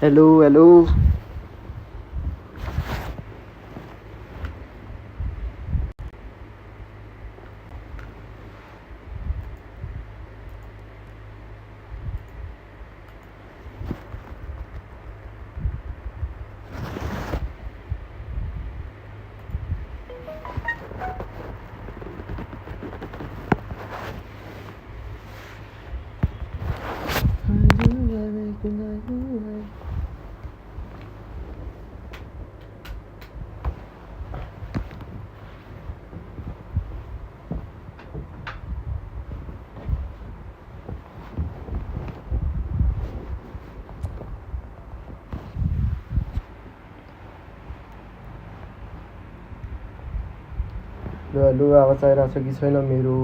Hello, hello. लु आवाज आइरहेको छ कि छैन मेरो?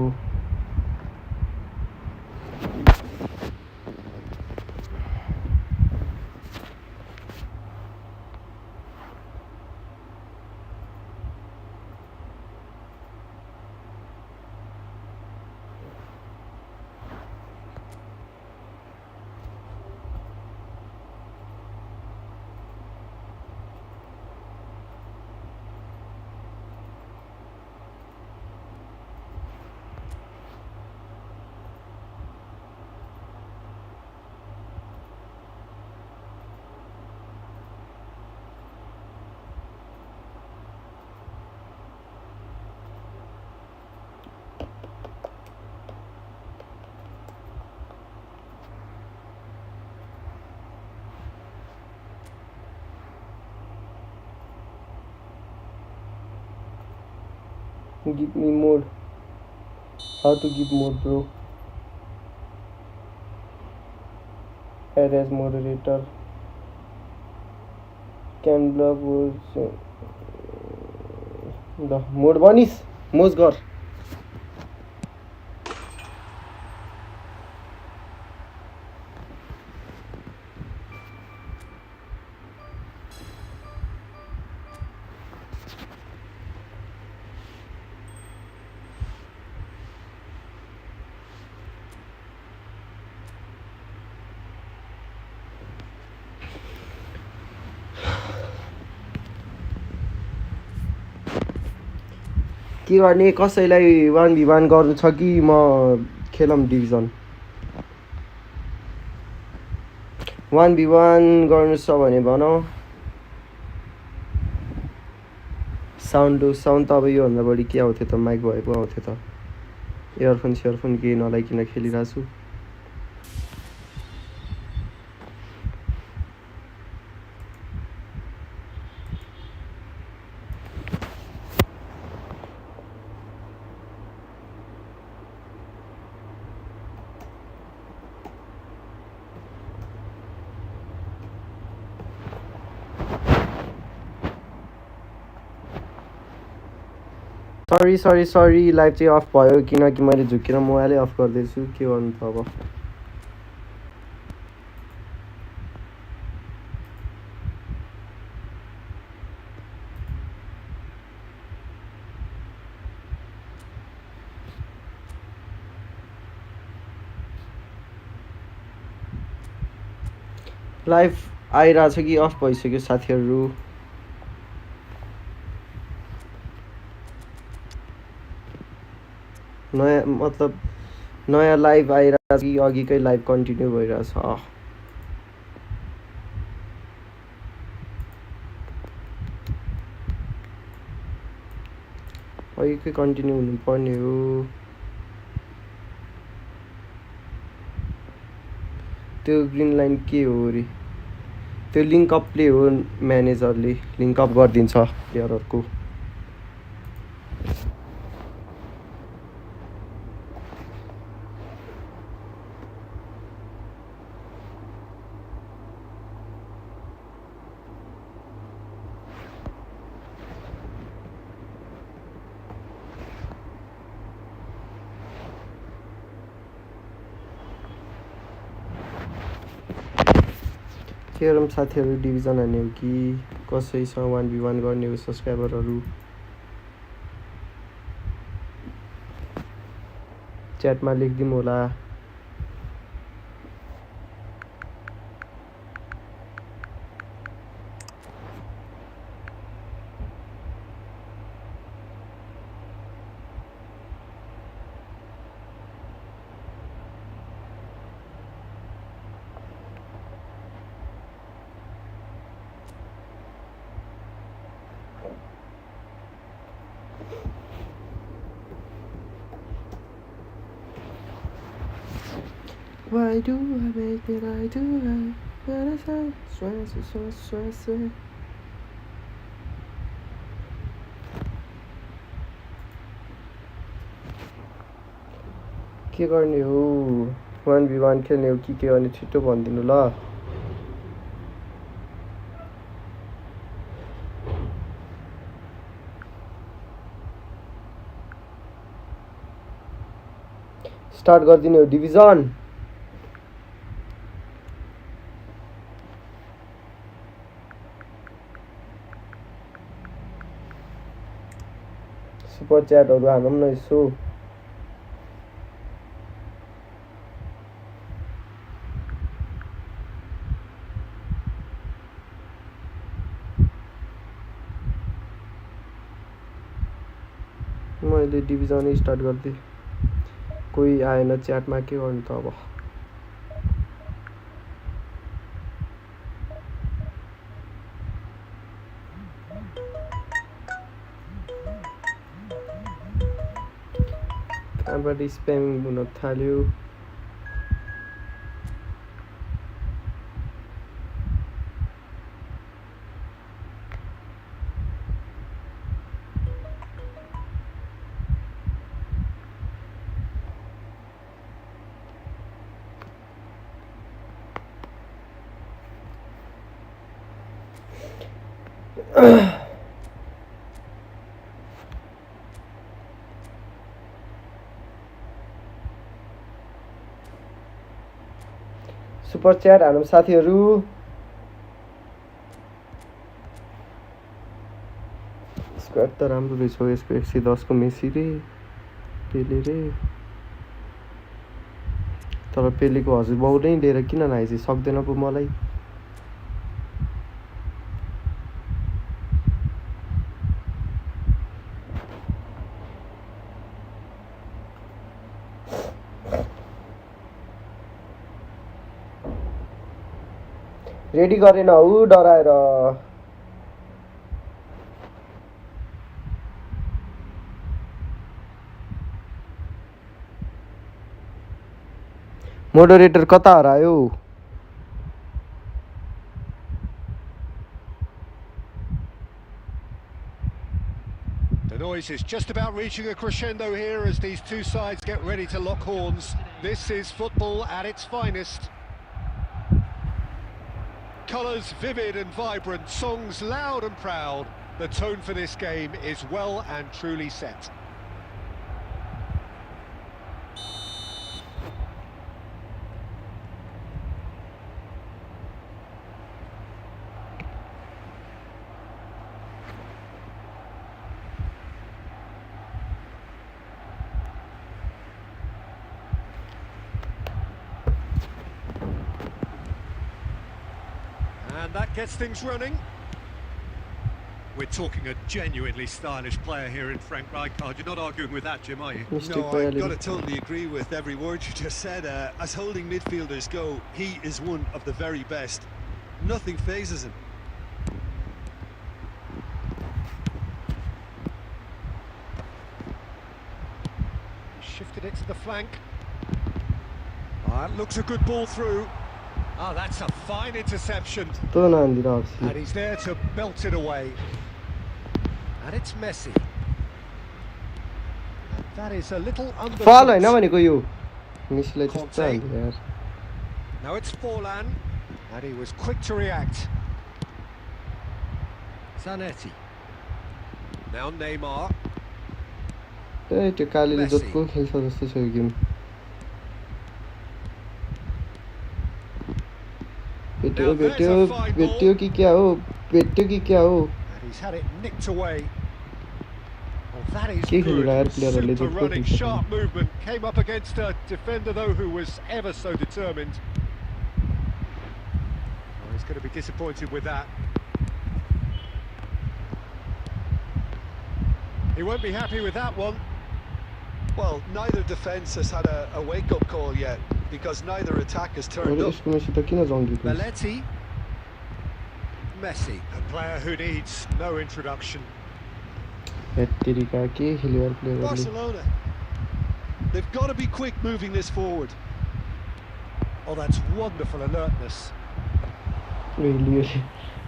Give me more. How to give more, bro? Add as moderator. Can block was the mode banish. Mosgar. के गर्ने कसैलाई 1v1 गर्नु छ कि म खेलम डिभिजन 1v1 गर्नु छ भने भन साउन्ड त अब योभन्दा बढी के आउँथ्यो त माइक भए पो आउँथ्यो त इयरफोन केही नलाइकन खेलिरहेको छु सरी लाइभ चाहिँ अफ भयो किनकि मैले झुकेर मोबाइलै अफ गर्दैछु के गर्नु त अब लाइभ आइरहेछ कि अफ भइसक्यो साथीहरू नयाँ लाइभ आइरहेछ कि अघिकै लाइभ कन्टिन्यू भइरहेछ अघिकै कन्टिन्यू हुनुपर्ने हो त्यो ग्रिन लाइन के हो अरे त्यो लिङ्कअपले हो म्यानेजरले लिङ्कअप गरिदिन्छ प्लेयरहरूको केरम साथीहरू डिभिजन हान्ने हो कि कसैसँग 1v1 गर्ने हो सब्सक्राइबरहरू च्याटमा लेखिदिउँ होला Why do I make it? I do I when I say के गर्ने हो 1v1 खेल्ने हो कि के गर्ने छिटो भनिदिनु ल स्टार्ट गरिदिने हो डिभिजन सुपर च्याटहरु हानौं न यसो मैले डिभिजन स्टार्ट गर्दै कोही आएन च्याटमा के गर्नु त अब कहाँबाट स्प्यामिङ हुन थाल्यो सुपर च्याट हानौं साथीहरु स्क्वाड त राम्रो रहेछ हो यसको 110 को मेसी रे पेले रे तर पेलेको हजुरबाउ नै लिएर किन नआइज सक्दैन पो मलाई रेडी गरेन हौ डराएर मोडरेटर कता हरायो The noise is just about reaching a crescendo here as these two sides get ready to lock horns. This is football at its finest. Colours vivid and vibrant, songs loud and proud. The tone for this game is well and truly set. And that gets things running. We're talking a genuinely stylish player here in Frank Rijkaard. You're not arguing with that, Jim, are you? No, I've got to totally agree with every word you just said. As holding midfielders go, he is one of the very best. Nothing phases him. Shifted it to the flank. That looks a good ball through. Oh, that's a fine interception. And he's there to belt it away. And it's Messi. And that is a little under. Now it's Forlan. And he was quick to react. Zanetti. Now Neymar. Messi. बेटियों की क्या हो And he's had it nicked away. Oh, that is good. Super running, sharp movement. Came up against a defender though who was ever so determined. Oh, he's going to be disappointed with that. He won't be happy with that one. Well, neither defence has had a wake-up call yet, because neither attack has turned up. Belletti. Messi, a player who needs no introduction. Barcelona. They've got to be quick moving this forward. Oh, that's wonderful alertness. Really.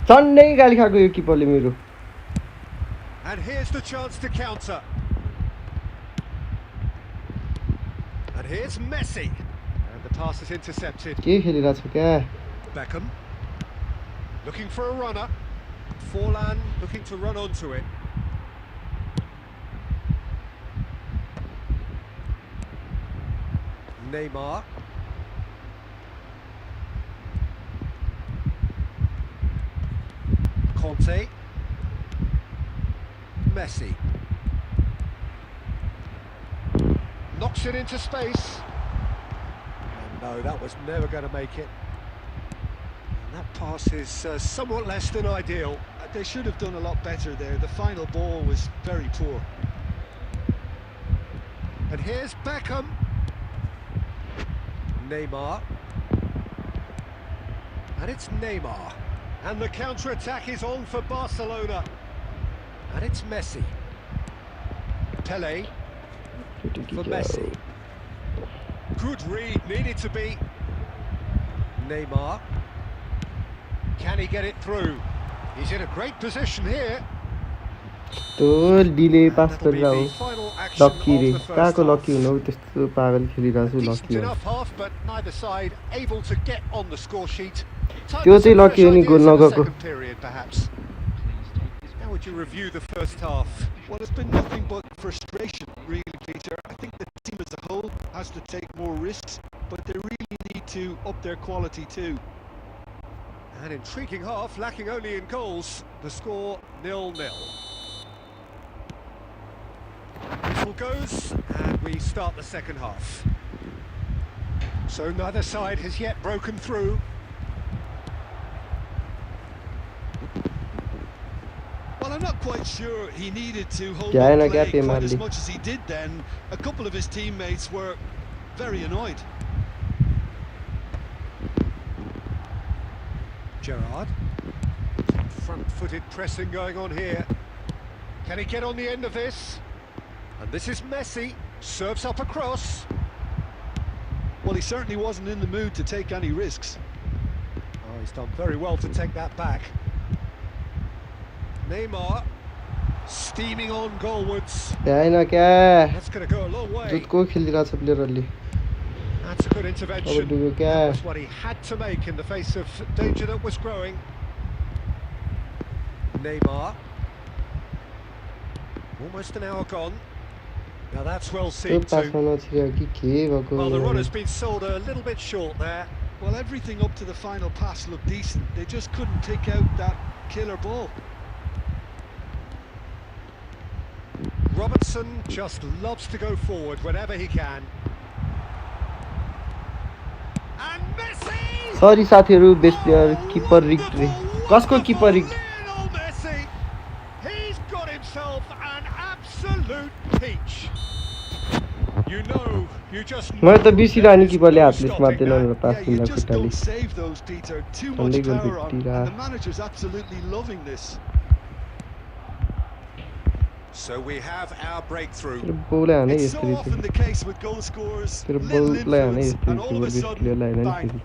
Sunday गाली खाएको यो किपरले मेरो. And here's the chance to counter. And here's Messi. And the pass is intercepted. के खेलिरहेछ क्या? Beckham. Looking for a runner. Forlan looking to run onto it. Neymar. Conte. Messi. Knocks it into space. And no, that was never going to make it. And that pass is somewhat less than ideal. They should have done a lot better there. The final ball was very poor. And here's Beckham. Neymar. And it's Neymar. And the counter-attack is on for Barcelona. And it's Messi. Pele for Messi. Good read, needed to be. Neymar. Can he get it through? He's in a great position here. तो delay pass That'll be गरेर the हो final action lucky रे of the first कहाँको half. Lucky हुनु त्यस्तो पागल खेलिरहेको छु Decent लकी हो enough half, but neither side able to get on the score sheet. Time त्यो for चाहिँ some लकी fresh हो नि गोल ideas in the नगएको second period, perhaps. How would you review the first half? Well, it's been nothing but frustration, really, Peter. I think the team as a whole has to take more risks, but they really need to up their quality too. An intriguing half, lacking only in goals. The score 0-0. Whistle goes, and we start the second half. So neither side has yet broken through. Well, I'm not quite sure he needed to hold Yeah, and I on get play him, quite as Andy. much as he did then. A couple of his teammates were very annoyed. Gerrard. Front-footed pressing going on here. Can he get on the end of this? And this is Messi. Serves up a cross. Well, he certainly wasn't in the mood to take any risks. Oh, he's done very well to take that back. Neymar. Steaming on goalwards. भ्याएन क्या That's going to go a long way. जुटको खेलिरहेछ प्लेयरहरूले That's a good intervention. डुब्यो क्या That was what he had to make in the face of danger that was growing. Neymar. Almost an hour gone. Now that's well त्यो seen पासमा too. नछिर्यो कि के भएको Well, the runner's been sold a little bit short there. Well, everything up to the final pass looked decent. They just couldn't pick out that killer ball. Robertson just loves to go forward whenever he can. And Messi! सरी साथीहरू best player किपर rigged रे कसको किपर rigged Lionel Messi! He's got himself an absolute peach. You know, you just मैले त बिर्सिरहेँ नि किपरले हातले stopping मार्दैन that. भनेर पास Yeah, you दिँदा just खुट्टाले don't save those, Peter. Too Sunday much goal power on, and victory, the manager's absolutely loving this. So we have our breakthrough. तेरो बौलाई हाने It's so यसरी often चाहिँ the case with goal scorers. तेरो Little बौलाई हाने influence, यसरी and all of a best sudden, प्लेयरलाई होइन नि bang. फेरि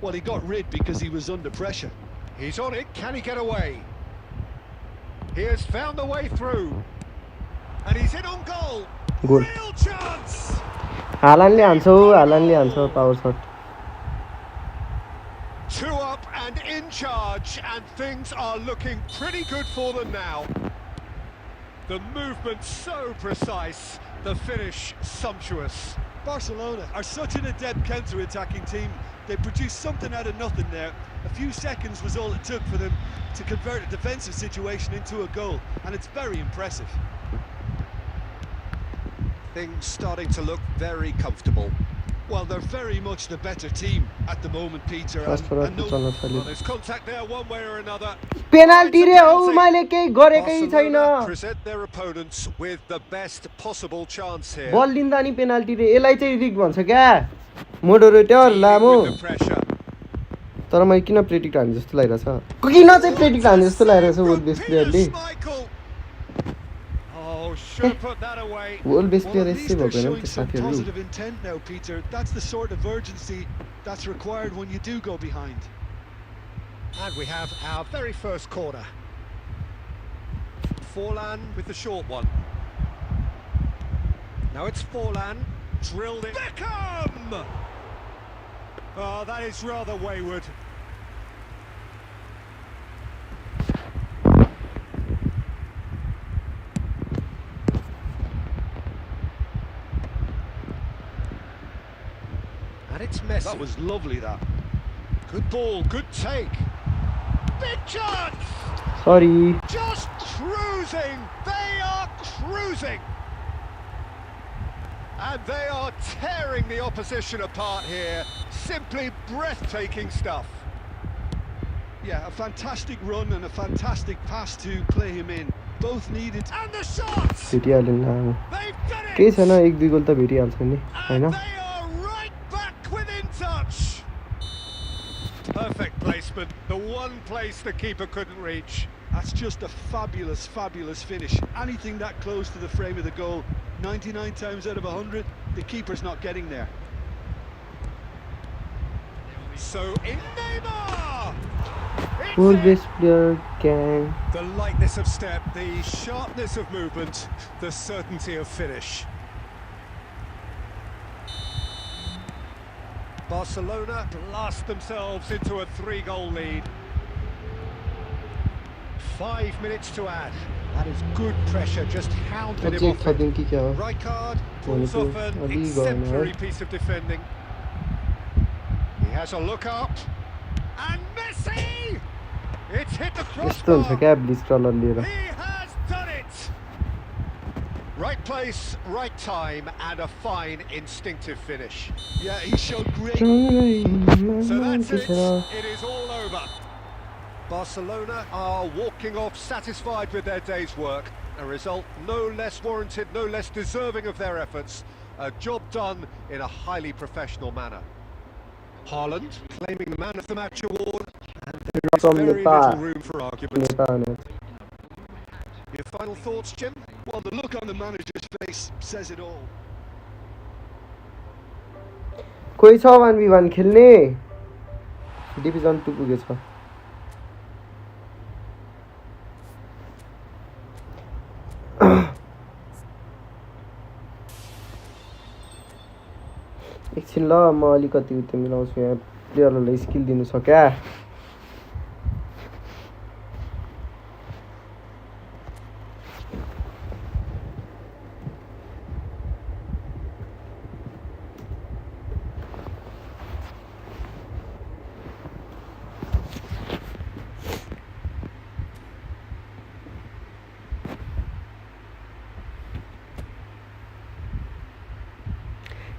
Well, he got rid because he was under pressure. He's on it, can he get away? He has found the way through. And he's in on goal. Goal. Real chance! हालान्डले हान्छ power shut 2 up and in charge, and things are looking pretty good for them now. The movement so precise, the finish sumptuous. Barcelona are such an adept counter-attacking team. They produced something out of nothing there. A few seconds was all it took for them to convert a defensive situation into a goal, and it's very impressive. Things starting to look very comfortable. Well, they're very much the better team at the moment, Peter. First first no- चल्न थाल्यो Well, there's contact there one way or another. Penalty रे हौ मैले केही गरेकै छैन Barcelona present their opponents with the best possible chance here. बल लिँदा नि पेनाल्टी रे यसलाई चाहिँ रिग भन्छ क्या मोडरेटर लामो With the pressure. तर मैले किन प्रेडिक्ट हाने जस्तो लागिरहेछ किन चाहिँ प्रेडिक्ट हाने जस्तो लागिरहेछ वुड बेस प्लेयरले Michael. Oh, should have put that away. Goal base Well, player at यसै least they're भएको हैन showing त्यो some साथीहरु positive intent now, Peter. That's the sort of urgency that's required when you do go behind. And we have our very first corner. Forlan with the short one. Now it's Forlan, drilled it. Beckham! Oh, that is rather wayward. And it's Messi. That was lovely, that. Good ball, good take. Big chance! Sorry. Just cruising! They are cruising! And they are tearing the opposition apart here. Simply breathtaking stuff. Yeah, a fantastic run and a fantastic pass to play him in. Both needed. And the shots! भेटिहाल्यो नि They've done it! केही छैन एक दुई गोल त भेटिहाल्छ नि And Hahn they are right back within touch. Perfect placement. The one place the keeper couldn't reach. That's just a fabulous, fabulous finish. Anything that close to the frame of the goal, 99 times out of 100, the keeper's not getting there. So in Neymar! Goal It's base player gang the lightness of step, the sharpness of movement, the certainty of finish. Barcelona blast themselves into a 3-goal lead. 5 minutes to add. That is good pressure, just hounded him अझै off खदिम it. कि क्या हो Rijkaard pulls भनेको off an अलि गएन exemplary है piece of defending. He has a look up. And Messi! It's hit the यस्तो हुन्छ crossbar. क्या ब्लिच कलर लिएर He has done it! Right place, right time, and a fine instinctive finish. Yeah, he showed great. So that's it. It is all over. Barcelona are walking off satisfied with their day's work. A result no less warranted, no less deserving of their efforts. A job done in a highly professional manner. Haaland claiming the man of the match award. And there is From very Nepal. little room for argument. Nepal Your final thoughts, Jim? Well, the look on the manager's face says it all. कोही छ 1v1 खेल्ने division 2 पुगेछ एकछिन ल म अलिकति उति मिलाउँछु यहाँ प्लेयरहरूलाई skill दिनु छ क्या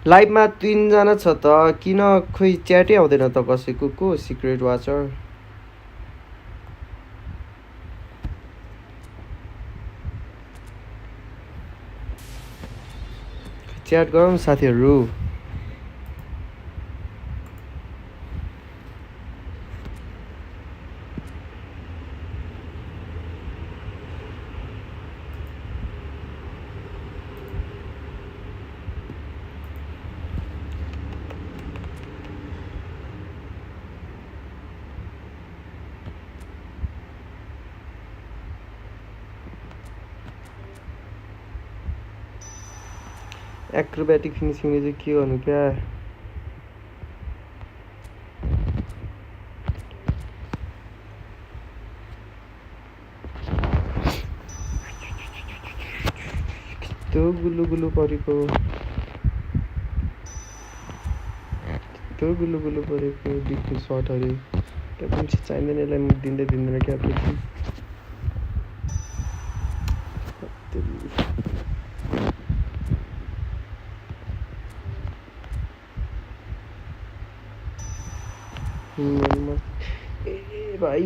लाइभमा 3 जना छ त किन खोइ च्याटै आउँदैन त कसैको को सिक्रेट वाचर च्याट गरौँ साथीहरु एक्रोबेटिक फिनिशिङले चाहिँ के गर्नु क्या त्यो गुलु गुलु परेको डिफ्रेन्ट सर्टहरु क्याप्टेन चाहिँदैन यसलाई दिँदैन क्याप्टेन ए भाइ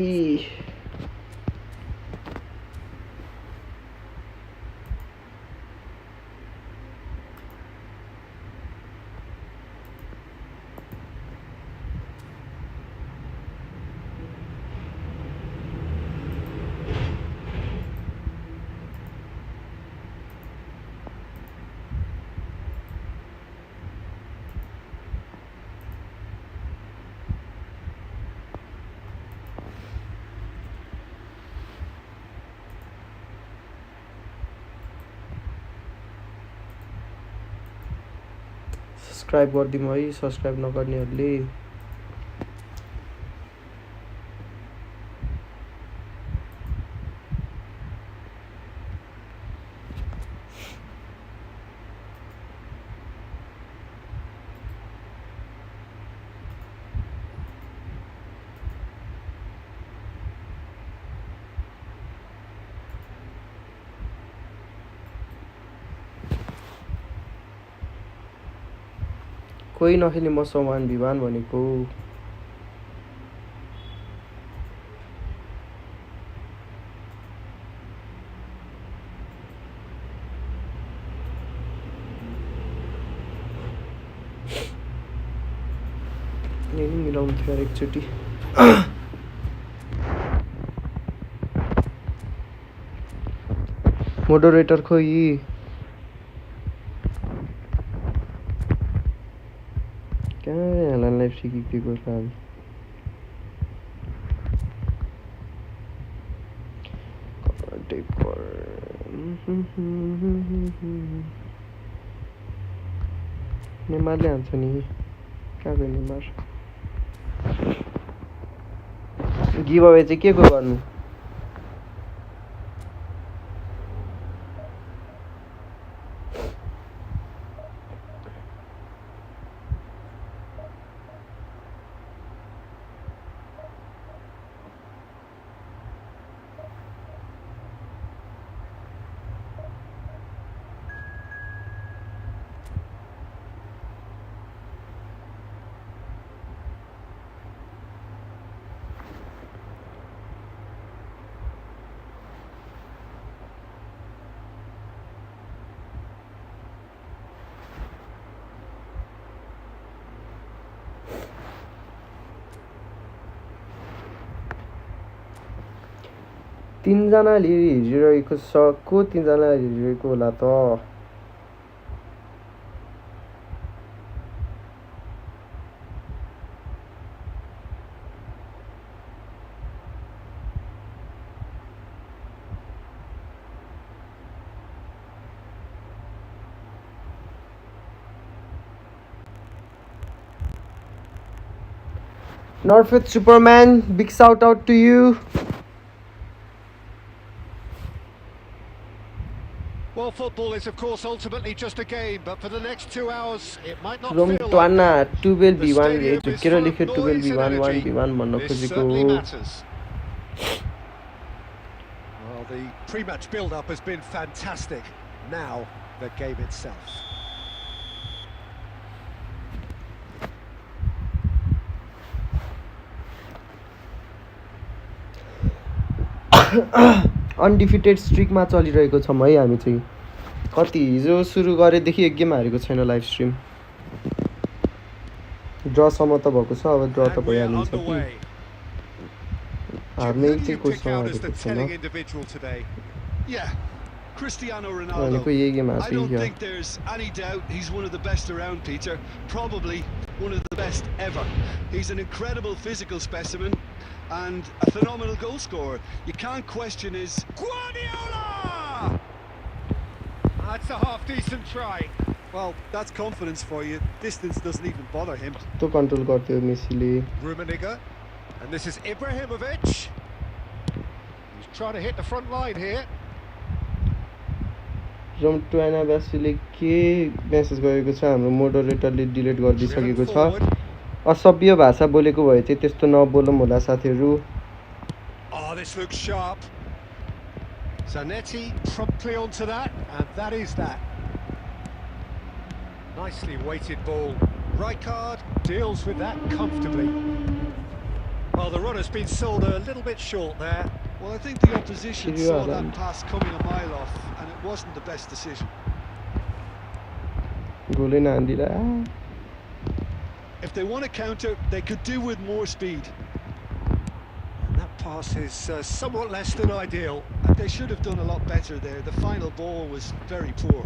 सब्सक्राइब गरिदिउँ है सब्सक्राइब नगर्नेहरूले कोही नखेल्ने म समान विमान भनेको यही मिलाउनु थियो यार एकचोटि मोडरेटर खोइ कहाँ यहाँलाई लाइभ सिकेको काम नेमारले हान्छ नि कहाँ गयो नेमार गिभ अवे चाहिँ के को गर्नु तीनजनाले हेरिरहेको छ को तीनजनाले हेरिरहेको होला त Northwest Superman, big shout out to you. Well, football is of course ultimately just a game, but for the next 2 hours it might not From feel Tuana, like 12v1 the to stadium is full Kira of noise and 12v1 energy. 1v1 भन्नु This certainly खोजेको matters. Well, the pre-match build-up has been fantastic. Now, the game itself. Undefeated स्ट्रिकमा चलिरहेको छौँ है हामी चाहिँ कति हिजो सुरु गरेदेखि एक गेम हारेको छैन लाइभ स्ट्रिम ड्रसम्म त भएको छ अब ड्र त भइहालिन्छ कि हार्ने चाहिँ कोसँग हारेको छैन Yeah, Cristiano Ronaldo. I don't think there's any doubt he's one of the best around, Peter. Probably one of the best ever. He's an incredible physical specimen and a phenomenal goal scorer. You can't question his... Guardiola! That's a half-decent try. Well, that's confidence for you. Distance doesn't even bother him. To control गर्थ्यो मेसीले Rummenigge, and this is Ibrahimovic. He's trying to hit the front line here. रम टुआना बासीले के message गरेको छ हाम्रो मोडरेटरले delete गरिदिसकेको छ असभ्य भाषा बोलेको भए चाहिँ त्यस्तो नबोलौँ होला साथीहरु Oh, this looks sharp. Zanetti promptly onto that, and that is that. Nicely weighted ball. Rijkaard deals with that comfortably. Well, the runner's been sold a little bit short there. Well, I think the opposition saw that pass coming a mile off, and it wasn't the best decision. If they want to counter, they could do with more speed. And that pass is somewhat less than ideal. And they should have done a lot better there. The final ball was very poor.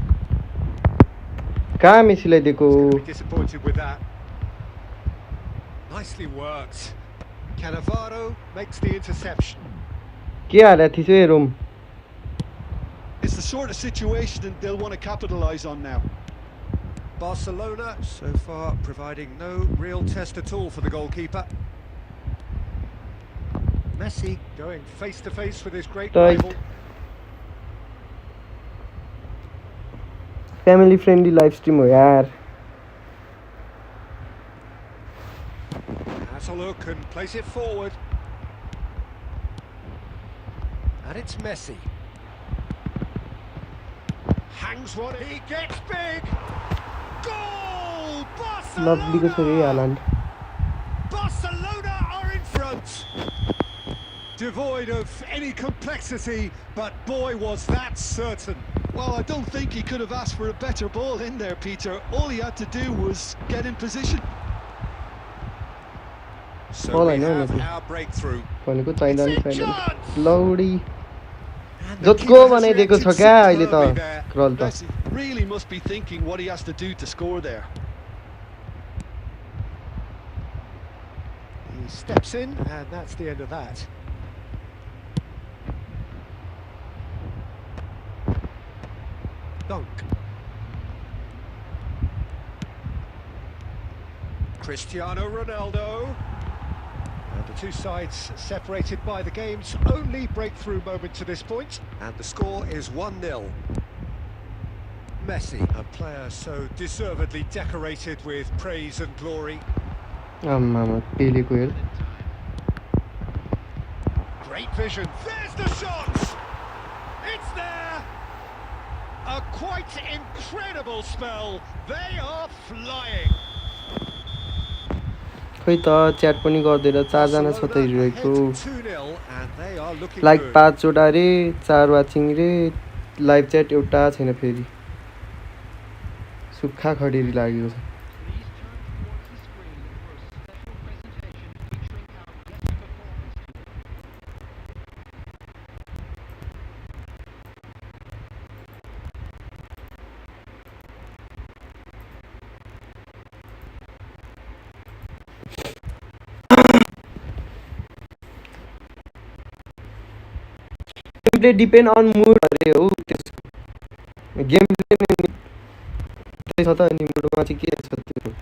He's going to be disappointed with that. Nicely worked. Cannavaro makes the interception. It's the sort of situation they'll want to capitalise on now. Barcelona so far providing no real test at all for the goalkeeper. Messi going face to face with his great rival. Family friendly live stream ho yaar. Has a look and plays it forward. And it's Messi. Hangs one, he gets big! Goal! Barcelona! Barcelona are in front! Devoid of any complexity, but boy was that certain. Well, I don't think he could have asked for a better ball in there, Peter. All he had to do was get in position. So we have our breakthrough. Lowry. Jotko बनाइदिएको छ क्या अहिले त crawl त. Messi really must be thinking what he has to do to score there. He steps in, and that's the end of that. Dunk. Cristiano Ronaldo. And the two sides separated by the game's only breakthrough moment to this point. And the score is 1-0. Messi, a player so deservedly decorated with praise and glory. Great vision. There's the shot! It's there! A quite incredible spell. They are flying. खै त chat पनि गर्दैन 4 जना छ त हेरिरहेको like 5 वटा रे 4 वाचिङ रे लाइभ च्याट एउटा छैन फेरि सुक्खा खडेरी लागेको छ Gameplay depend on mood अरे हो त्यसको गेमप्ले नै छ त अनि मुडमा चाहिँ के छ त्यो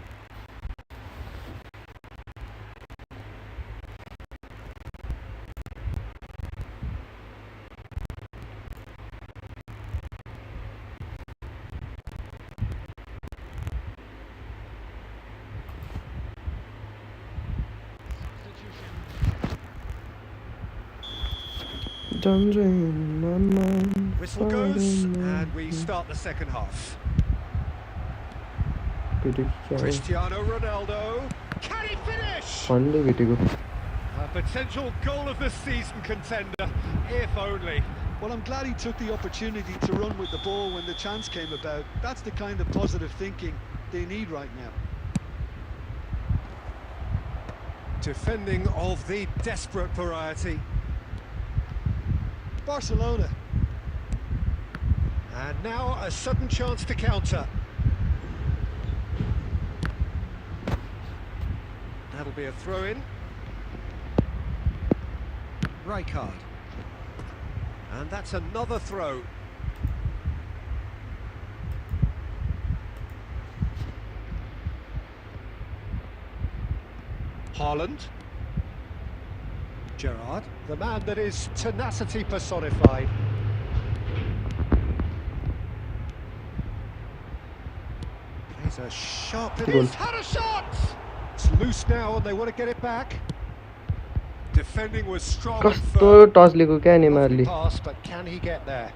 Whistle goes and we start the second half. Cristiano Ronaldo, can he finish? A potential goal of the season contender, if only. Well, I'm glad he took the opportunity to run with the ball when the chance came about. That's the kind of positive thinking they need right now. Defending of the desperate variety. Barcelona. And now a sudden chance to counter. That'll be a throw-in. Rijkaard. And that's another throw. Haaland. Gerrard, the man that is tenacity personified. Plays a sharp... He's had a shot! It's loose now and they want to get it back. Defending was strong and firm. Lovely pass, but can he get there?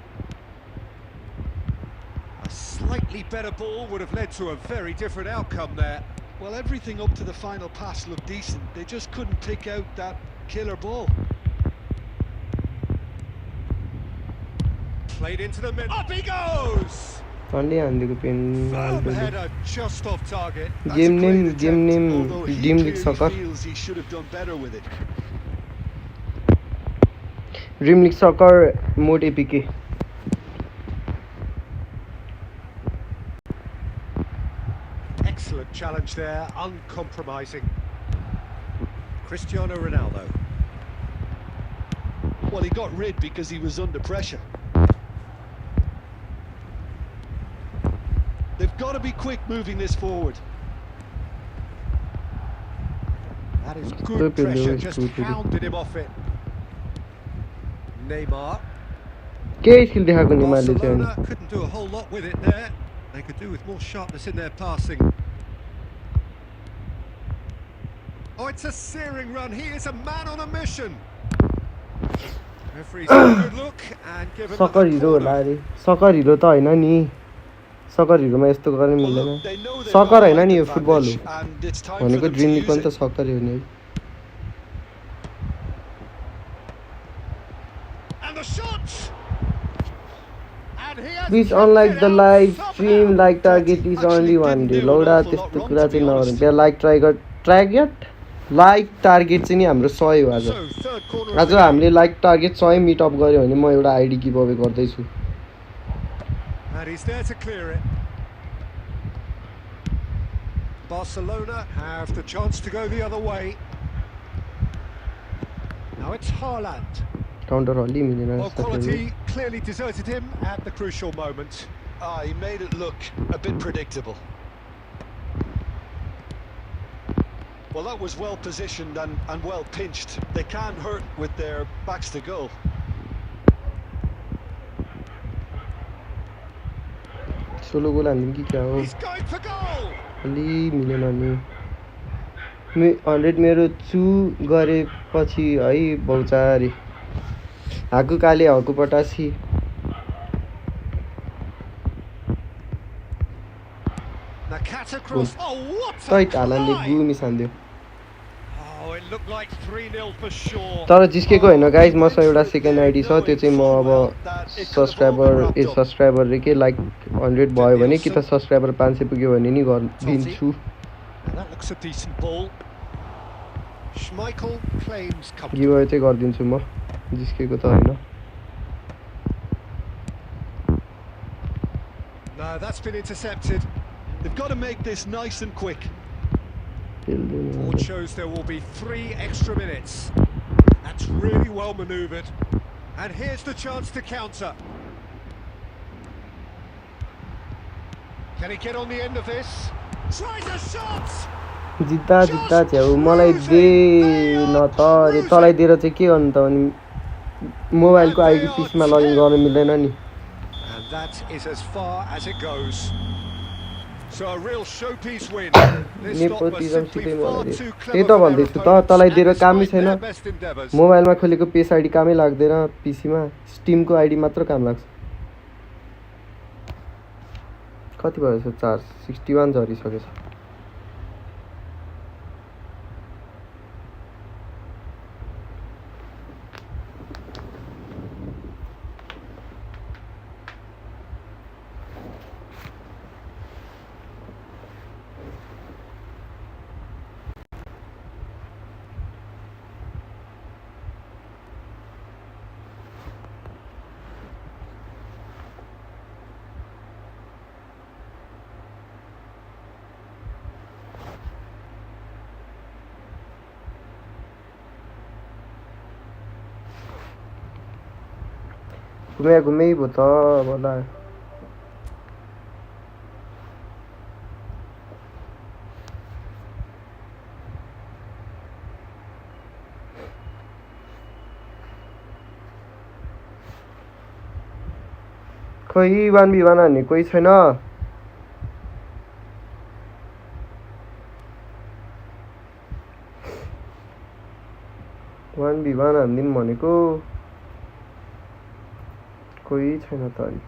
A slightly better ball would have led to a very different outcome there. Well, everything up to the final pass looked decent. They just couldn't pick out that killer ball. Played into the middle. Up he goes! Firm header just off target. Game name Dream League Soccer. He should have done better with it. Dream League Soccer mode APK. Excellent challenge there, uncompromising. Cristiano Ronaldo. Well, he got rid because he was under pressure. They've got to be quick moving this forward. That is good pressure, just hounded him off it. Neymar. Barcelona couldn't do a whole lot with it there. They could do with more sharpness in their passing. Oh, it's a searing run. He is a man on a mission. Referee's a good look and given the corner. Soccer hero त हैन नि sucker हिरोमा यस्तो गर्न मिल्दैन sucker हैन नि यो football हो भनेको dream लिग पनि त सकर हो नि Please unlike the live stream like target is only one day लौडा त्यस्तो कुरा चाहिँ नगर्नु त्यहाँ लाइक टार्गेट लाइक टार्गेट चाहिँ नि हाम्रो 100 हो आज हामीले लाइक टार्गेट 100 मिट अप गर्यो भने म एउटा आईडी गिभ अवे गर्दै छु And he's there to clear it. Barcelona have the chance to go the other way. Now it's Haaland. Counter only Well, quality clearly deserted him at the crucial moment. He made it look a bit predictable. Well, that was well positioned and well pinched. They can't hurt with their backs to goal. Solo goal हान्दिम कि क्या हो He's going for goal. अलि मिलेन नि 100 मेरो चु गरेपछि है बौचारे हाकु काले हकु पटासी Nakata cross. Oh, what a tight हालाले गुमी सान्दियो Oh, it looked like 3-0 for sure. तर जिस्केको हैन गाइस मसँग एउटा सेकेन्ड आईडी छ त्यो चाहिँ म अब सब्स्क्राइबर रे के लाइक 100 भयो भने कि त सब्स्क्राइबर 500 पुग्यो भने नि दिन्छु That looks a decent ball. Schmeichel claims comfort. Give away चाहिँ गर्दिन्छु म जिस्केको त हैन No, that's been intercepted. They've got to make this nice and quick. Board shows there will be 3 extra minutes. That's really well manoeuvred. And here's the chance to counter. Can he get on the end of this? Tries a shot! जित्दा जित्दा छ्याउ मलाई दे न त अरे तलाई दिएर चाहिँ के गर्नु त अनि मोबाइलको आईडी पिसमा लगइन गर्न मिल्दैन नि And that is as far as it goes. So a real showpiece win. Nepotism सिधै मलाई त्यही त भन्दैछु त तलाई दिएर कामै छैन मोबाइलमा खोलेको पेस आईडी कामै लाग्दैन पीसीमा स्टिमको आईडी मात्र काम लाग्छ कति भयो छ 461 झरिसकेछ घुमे भो त होला खोइ 1v1 हान्ने कोही छैन 1v1 हान्दिम भनेको कोही छैन त अनि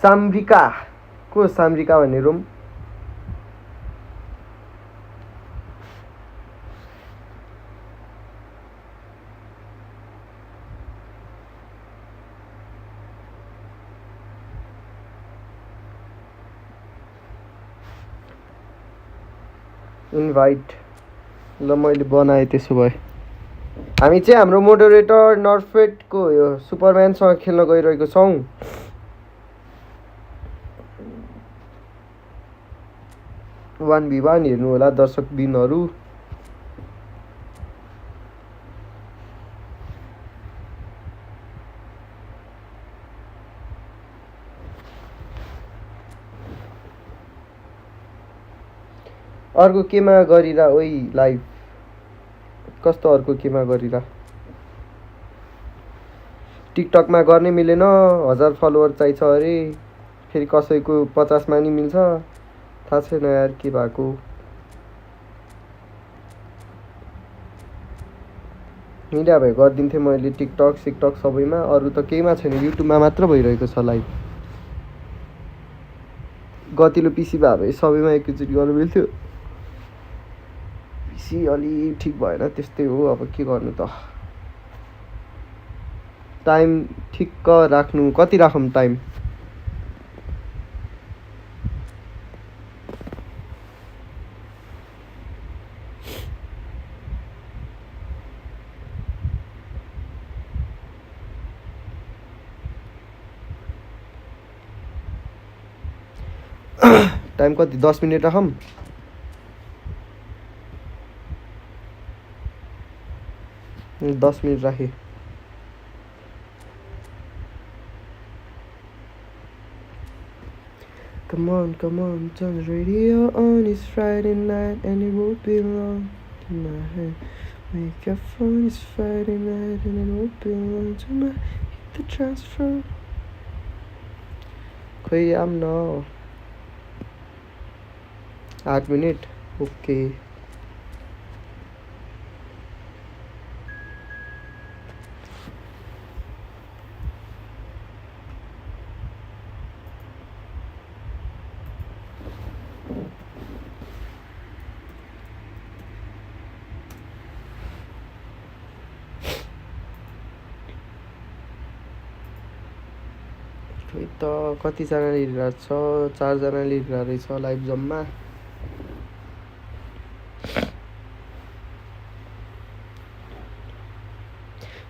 साम्रिका को साम्रिका भन्ने रुम इन्भाइट ल मैले बनाए त्यसो भए हामी चाहिँ हाम्रो मोडरेटर नर्फेटको यो सुपरम्यानसँग खेल्न गइरहेको छौं 1v1 हेर्नु होला दर्शक बिनहरु अर्को केमा गरिरा ओइ लाइभ कस्तो अर्को केमा गरिरा टिकटक मा गर्ने मिलेन 1000 फलोअर चाहिन्छ अरे फेरि कसैको 50 मा नि मिल्छ थाहा छैन यार के भएको मिडिया भए गर्दिन्थे मैले टिकटक सिकटक सबैमा अरु त केहीमा छैन युट्युबमा मात्र भइरहेको छ लाइभ गतिलो पीसी भए सबैमा एकैचोटी गर्न मिल्थ्यो पीसी अलि ठीक भएन त्यस्तै हो अब के गर्नु त टाइम ठिक्क राख्नु कति राखौं टाइम टाइम कति 10 मिनेट राखौं 10 मिनेट राखे Come on, turn the radio on. It's Friday night and it won't be long tonight. Make your phone, it's Friday night and it won't be long tonight. Hit the transfer. Koi am now. 8 minutes. Okay. त कति जना हेरिरहेको छ 4 जनाले हेरिरहेको रहेछ live जम्मा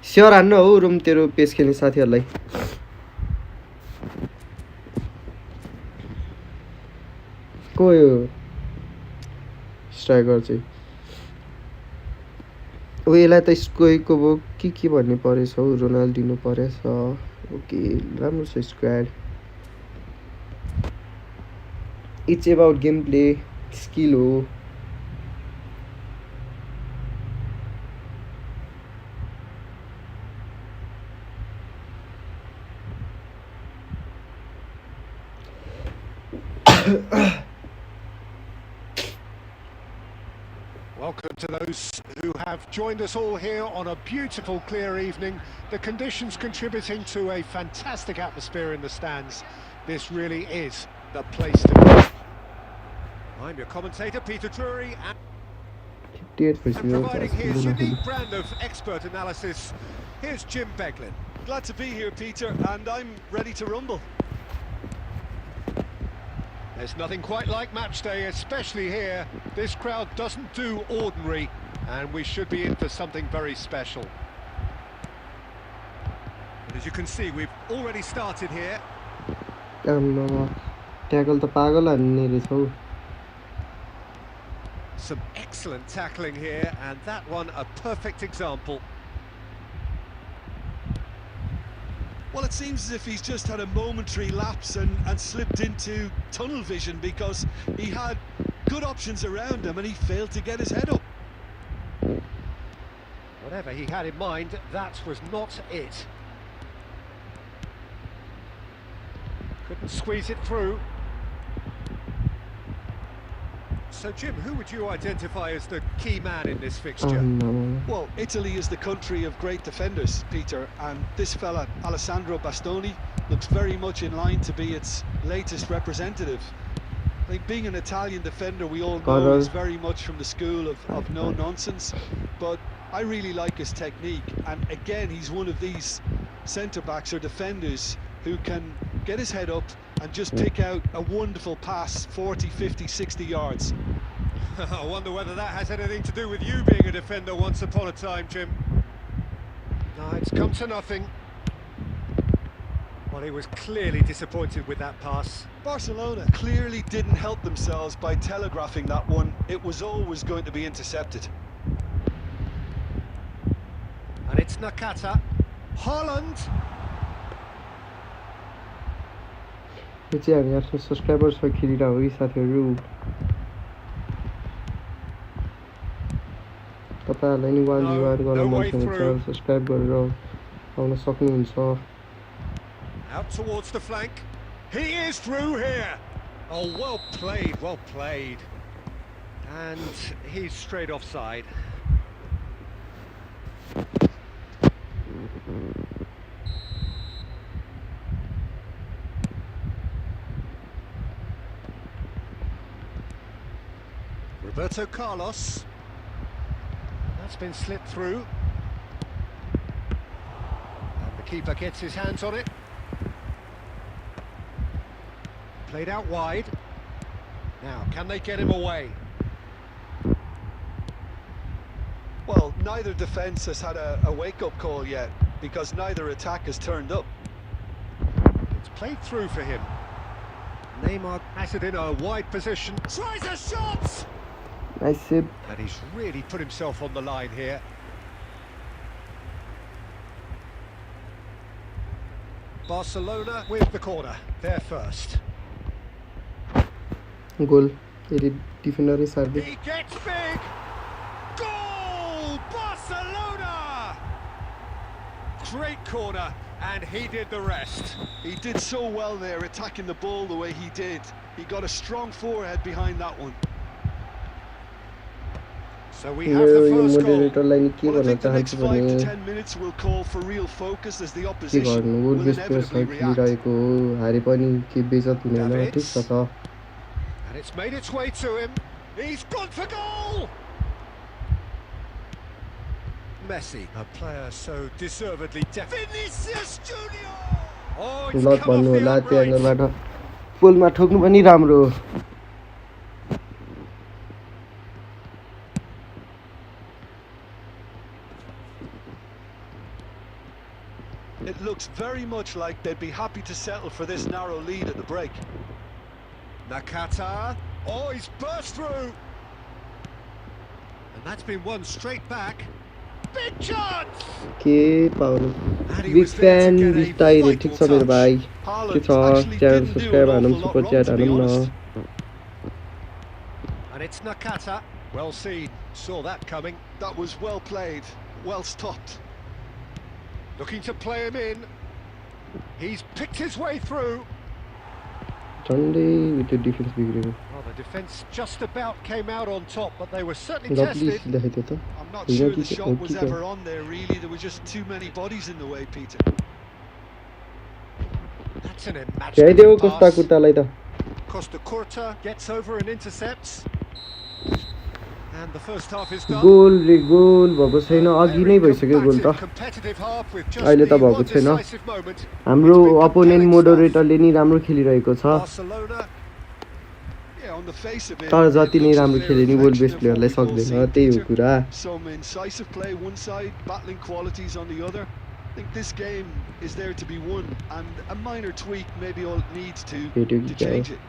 sure हान्न हो रुम तेरो पेज खेल्ने साथीहरुलाई को यो स्ट्राइकर चाहिँ ओ यसलाई त स्कोइको बो के भन्ने परेछ हौ रोनाल्डिनो परेछ ओके राम्रो छ squad it's about game play skill हो Welcome to those who have joined us all here on a beautiful, clear evening. The conditions contributing to a fantastic atmosphere in the stands. This really is the place to be. I'm your commentator, Peter Drury, and providing his unique brand of expert analysis, here's Jim Beglin. Glad to be here, Peter, and I'm ready to rumble. There's nothing quite like match day, especially here. This crowd doesn't do ordinary, and we should be in for something very special. And as you can see, we've already started here. Tackle the pagal and Some excellent tackling here, and that one a perfect example. Well, it seems as if he's just had a momentary lapse and slipped into tunnel vision because he had good options around him and he failed to get his head up. Whatever he had in mind, that was not it. Couldn't squeeze it through. So, Jim, who would you identify as the key man in this fixture? Well, Italy is the country of great defenders, Peter, and this fella, Alessandro Bastoni, looks very much in line to be its latest representative. I think being an Italian defender, we all know, is very much from the school of no-nonsense, but I really like his technique, and again, he's one of these centre-backs or defenders who can get his head up and just pick out a wonderful pass 40, 50, 60 yards. I wonder whether that has anything to do with you being a defender once upon a time, Jim. No, it's come to nothing. Well, he was clearly disappointed with that pass. Barcelona clearly didn't help themselves by telegraphing that one. It was always going to be intercepted. And it's Nakata. Holland. यो चाहिँ हामी आफ्नो सब्सक्राइबर्समा खेलिरहेको कि साथीहरू तपाईहरुलाई नि 1v1 गर्न मन छ भने सब्स्क्राइब गरेर आउन सक्नुहुन्छ Out towards the flank. He is through here. Oh, well played, well played. And he's straight offside. Roberto Carlos. That's been slipped through. And the keeper gets his hands on it. Played out wide. Now, can they get him away? Well, neither defence has had a wake-up call yet, because neither attack has turned up. It's played through for him. Neymar has it in a wide position. Tries a shot! Nice sip. And he's really put himself on the line here. Barcelona with the corner. They're first. Goal. Defender is serving. He gets big. Goal! Barcelona! Great corner, and he did the rest. He did so well there, attacking the ball the way he did. He got a strong forehead behind that one. So we have the first goal. Well, I think the next 5 to 10 minutes will call for real focus as the opposition will inevitably react. And it's made its way to him. He's gone for goal! Messi, a player so deservedly Vinicius Junior! Oh, it's come off the upright. पुलमा ठोक्नु पनि राम्रो हो It looks very much like they'd be happy to settle for this narrow lead at the break. Nakata. Oh, he's burst through. And that's been won straight back. Big chance! के पाउनु big fan बिस्तारै ठीक छ मेरो भाइ के छ channel subscribe हानौँ super chat हानौँ न And it's Nakata. Well seen. Saw that coming. That was well played. Well stopped. Looking to play him in. He's picked his way through. Sunday with the defense bigreko. Well, the defence just about came out on top, but they were certainly tested. I'm not sure the shot was ever on there, really. There were just too many bodies in the way, Peter. That's an imaginable pass. Costa Curta gets over and intercepts. And the first half is done. Goal भएको छैन अघि नै भइसक्यो गोल त अहिले त भएको छैन हाम्रो अपोनेन्ट मोडरेटरले नि राम्रो खेलिरहेको छ तर जति नै राम्रो खेले नि गोल बेस्ट प्लेयरलाई सक्दैन त्यही हो कुरा Some incisive play one side, battling qualities on the other. I think this game is there to be won, and a minor tweak maybe all it needs to change it.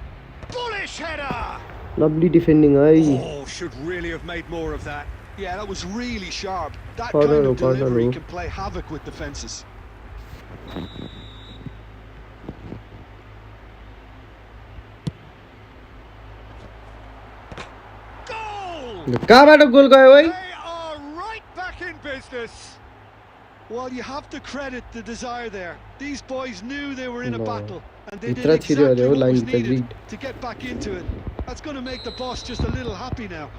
Bullish header! Lovely defending, Oh, should really have made more of that. Yeah, that was really sharp. That kind of delivery can play havoc with defences. Goal! They are right back in business. Well, you have to credit the desire there. These boys knew they were in a battle, and they did exactly what was needed to get back into it. That's going to make the boss just a little happy now.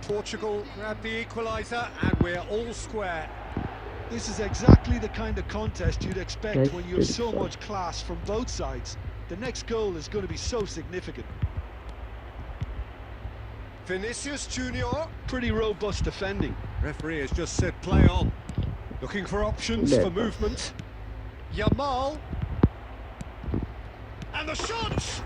Portugal grabbed the equaliser, and we're all square. This is exactly the kind of contest you'd expect when you have so much class from both sides. The next goal is going to be so significant. Vinicius Junior. Pretty robust defending. Referee has just said play on. Looking for options for movement. Yamal. And the shots!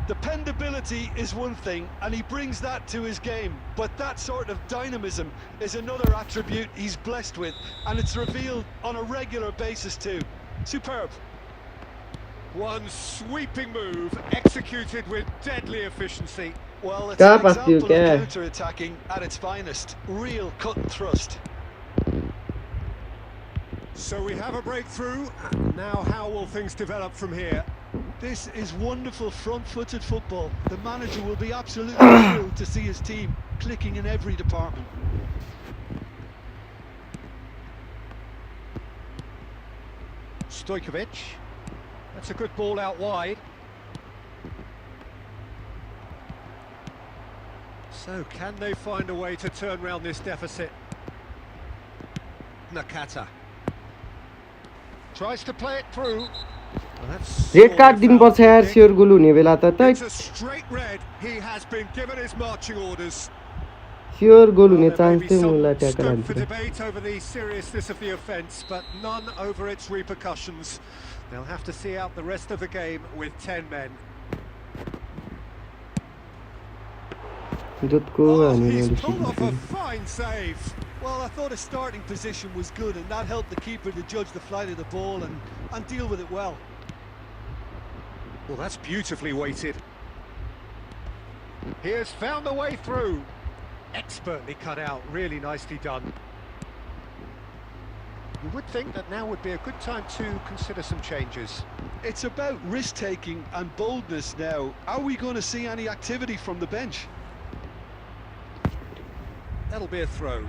Dependability is one thing, and he brings that to his game, but that sort of dynamism is another attribute he's blessed with, and it's revealed on a regular basis too. Superb. One sweeping move, executed with deadly efficiency. Well, it's an example of counter-attacking at its finest. Real cut and thrust. So we have a breakthrough. Now how will things develop from here? This is wonderful front-footed football. The manager will be absolutely thrilled to see his team clicking in every department. Stojkovic. That's a good ball out wide. So can they find a way to turn round this deficit? Nakata tries to play it through. Red card दिनुपर्छ यार sure goal हुने बेला त It's a straight red. He has been given his marching orders. Sure goal हुने chance थियो मलाई tackle Scope for हान्थ्यो debate over the seriousness of the offence, but none over its repercussions. They'll have to see out the rest of the game with 10 men. जोतको He's pulled off a fine save. Well, I thought his starting position was good, and that helped the keeper to judge the flight of the ball and deal with it well. Well, that's beautifully weighted. He has found a way through. Expertly cut out, really nicely done. You would think that now would be a good time to consider some changes. It's about risk-taking and boldness now. Are we going to see any activity from the bench? That'll be a throw.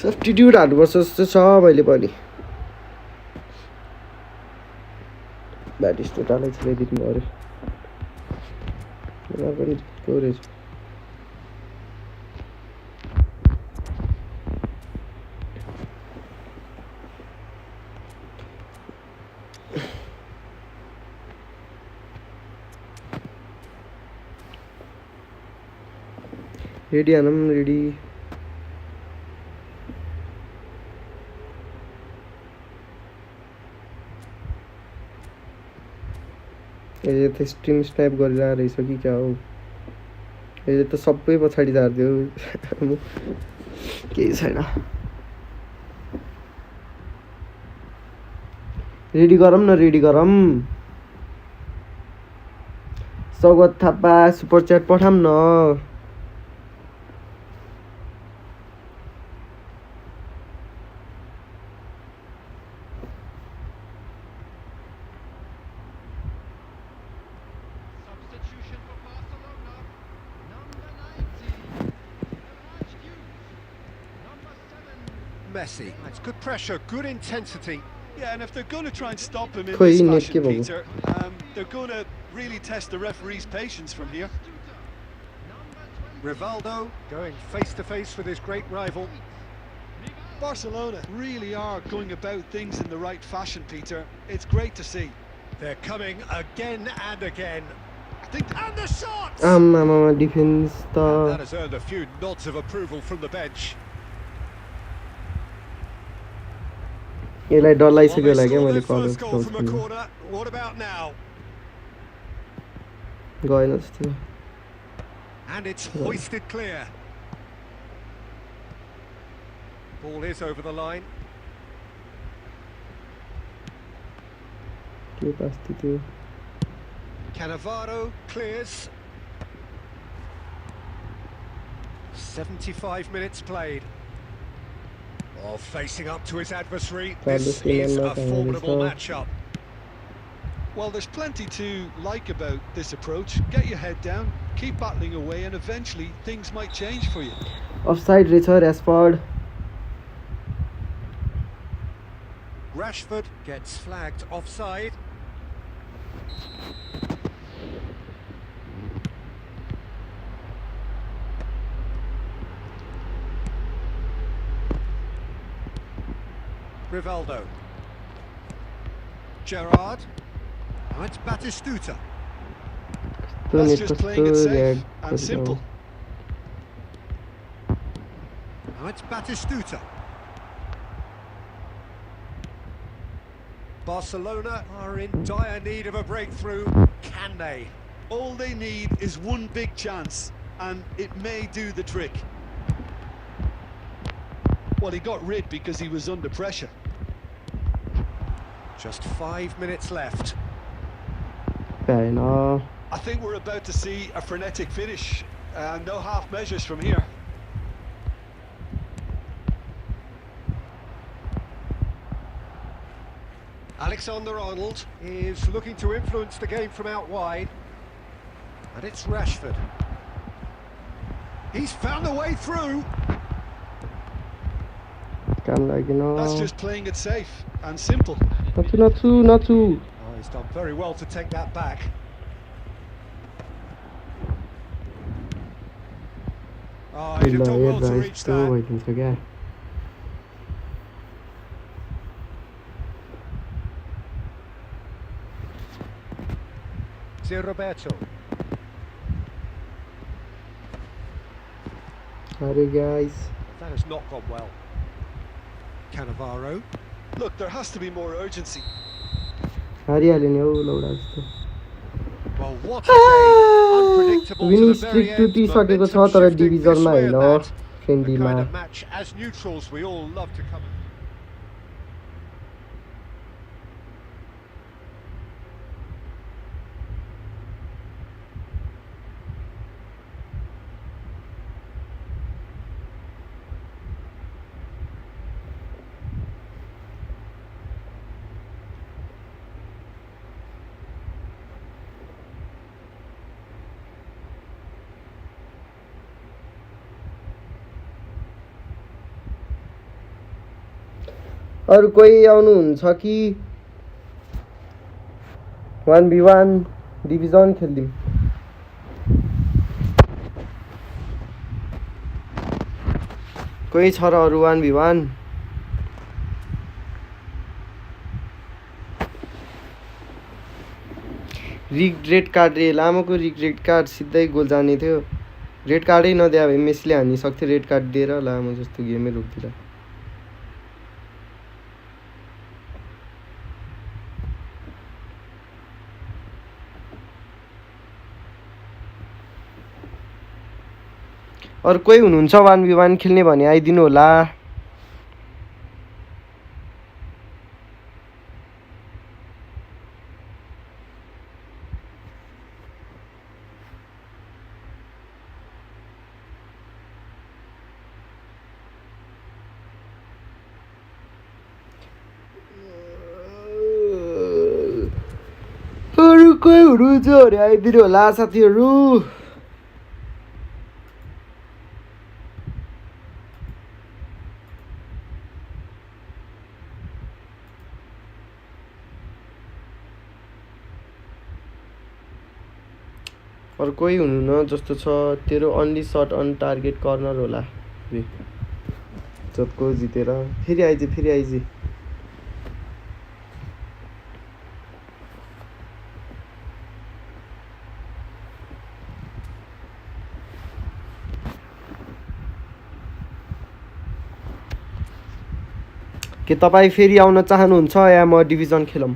Substitute हाल्नुपर्छ जस्तो छ मैले पनि ब्याटिस्टुटालाई खेलाइदिनु पऱ्यो मलाई पनि कोरेज ready हानौँ ready यसले त स्ट्रिम स्न्याप गरिरहेको रहेछ कि क्या हो यसले त सबै पछाडि झारिदियो केही छैन रेडी गरौँ न रेडी गरौँ स्वागत थापा सुपर च्याट पठाऊँ न Messi. It's good pressure, good intensity. Yeah, and if they're going to try and stop him in this fashion, Peter, they're going to really test the referee's patience from here. Rivaldo going face-to-face with his great rival. Barcelona really are going about things in the right fashion, Peter. It's great to see. They're coming again and again. And the shot! Defense. That has earned a few nods of approval from the bench. यसलाई डर लागिसक्यो होला क्या मैले First goal from a corner. What about now? गएन जस्तो And it's hoisted clear. Ball is over the line. के पास थियो Cannavaro clears. 75 minutes played. Oh, facing up to his adversary. This is a formidable matchup. Well, there's plenty to like about this approach. Get your head down, keep battling away, and eventually things might change for you. Offside रहेछ Rashford. Rashford gets flagged offside. Rivaldo. Gerrard. Now it's Batistuta. That's just playing it safe and simple. Now it's Batistuta. Barcelona are in dire need of a breakthrough. Can they? All they need is one big chance, and it may do the trick. Well, he got rid because he was under pressure. Just 5 minutes left. I think we're about to see a frenetic finish. No half measures from here. Alexander-Arnold is looking to influence the game from out wide. And it's Rashford. He's found a way through. That's just playing it safe and simple. Not too. Oh, he's done very well to take that back. Oh, he'd have done well to reach that. Roberto. Sorry guys. That has not gone well. Cannavaro. Look, there has to be more urgency. Well, what a game. Unpredictable to the very end, but momentum shifting this way and that. The kind of match as neutrals we all love to come. अरु कोही आउनुहुन्छ कि 1v1 division खेल्दिम कोही छ र अरु 1v1 red card रे लामोको red card सिधै गोल जाने थियो रेड कार्डै नदिए भए मेसीले हानि सक्थ्यो रेड कार्ड दिएर लामो जस्तो गेमै रोक्दिला अरु कोही हुनुहुन्छ 1v1 खेल्ने भने आइदिनु होला अरु कोही हुनुहुन्छ भने आइदिनु होला साथीहरु अरु कोही हुनु न जस्तो छ तेरो अन्ली शट अन टार्गेट कर्नर होला जतको जितेर फेरि आइज के तपाई फेरि आउन चाहनुहुन्छ या म डिभिजन खेलम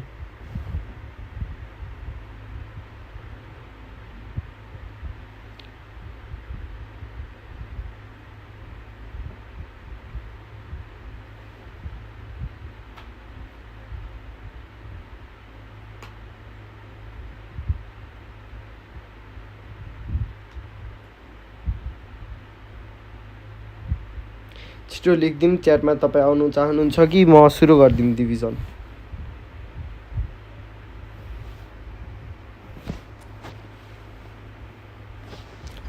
छिटो लेखिदिम च्याटमा तपाई आउनु चाहनुहुन्छ कि म सुरु गर्दिम डिभिजन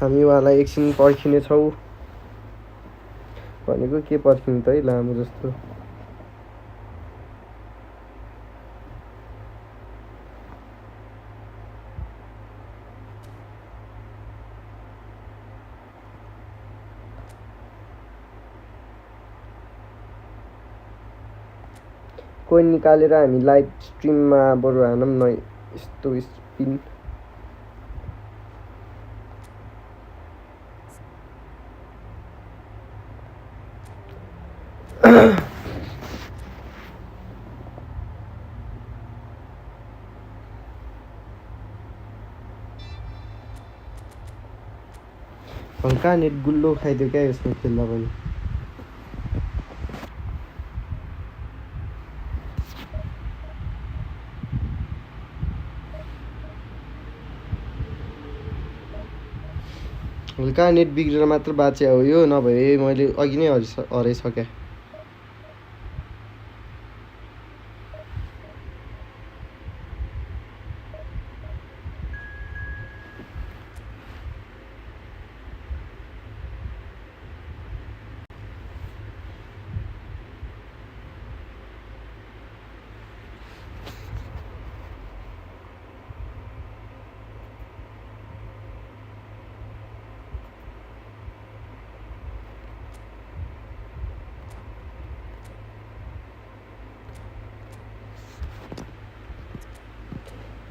हामी उहाँलाई एकछिन पर्खिने छौ भनेको के पर्खिनु त है लामो जस्तो कोइन निकालेर हामी लाइभ स्ट्रिममा बरु हानौँ न यस्तो स्पिन हल्का नेट गुल्लो खाइदियो क्या यसमा खेल्दा पनि हल्का नेट बिग्रेर मात्र बाँचे हो यो नभए मैले अघि नै हराइसकेँ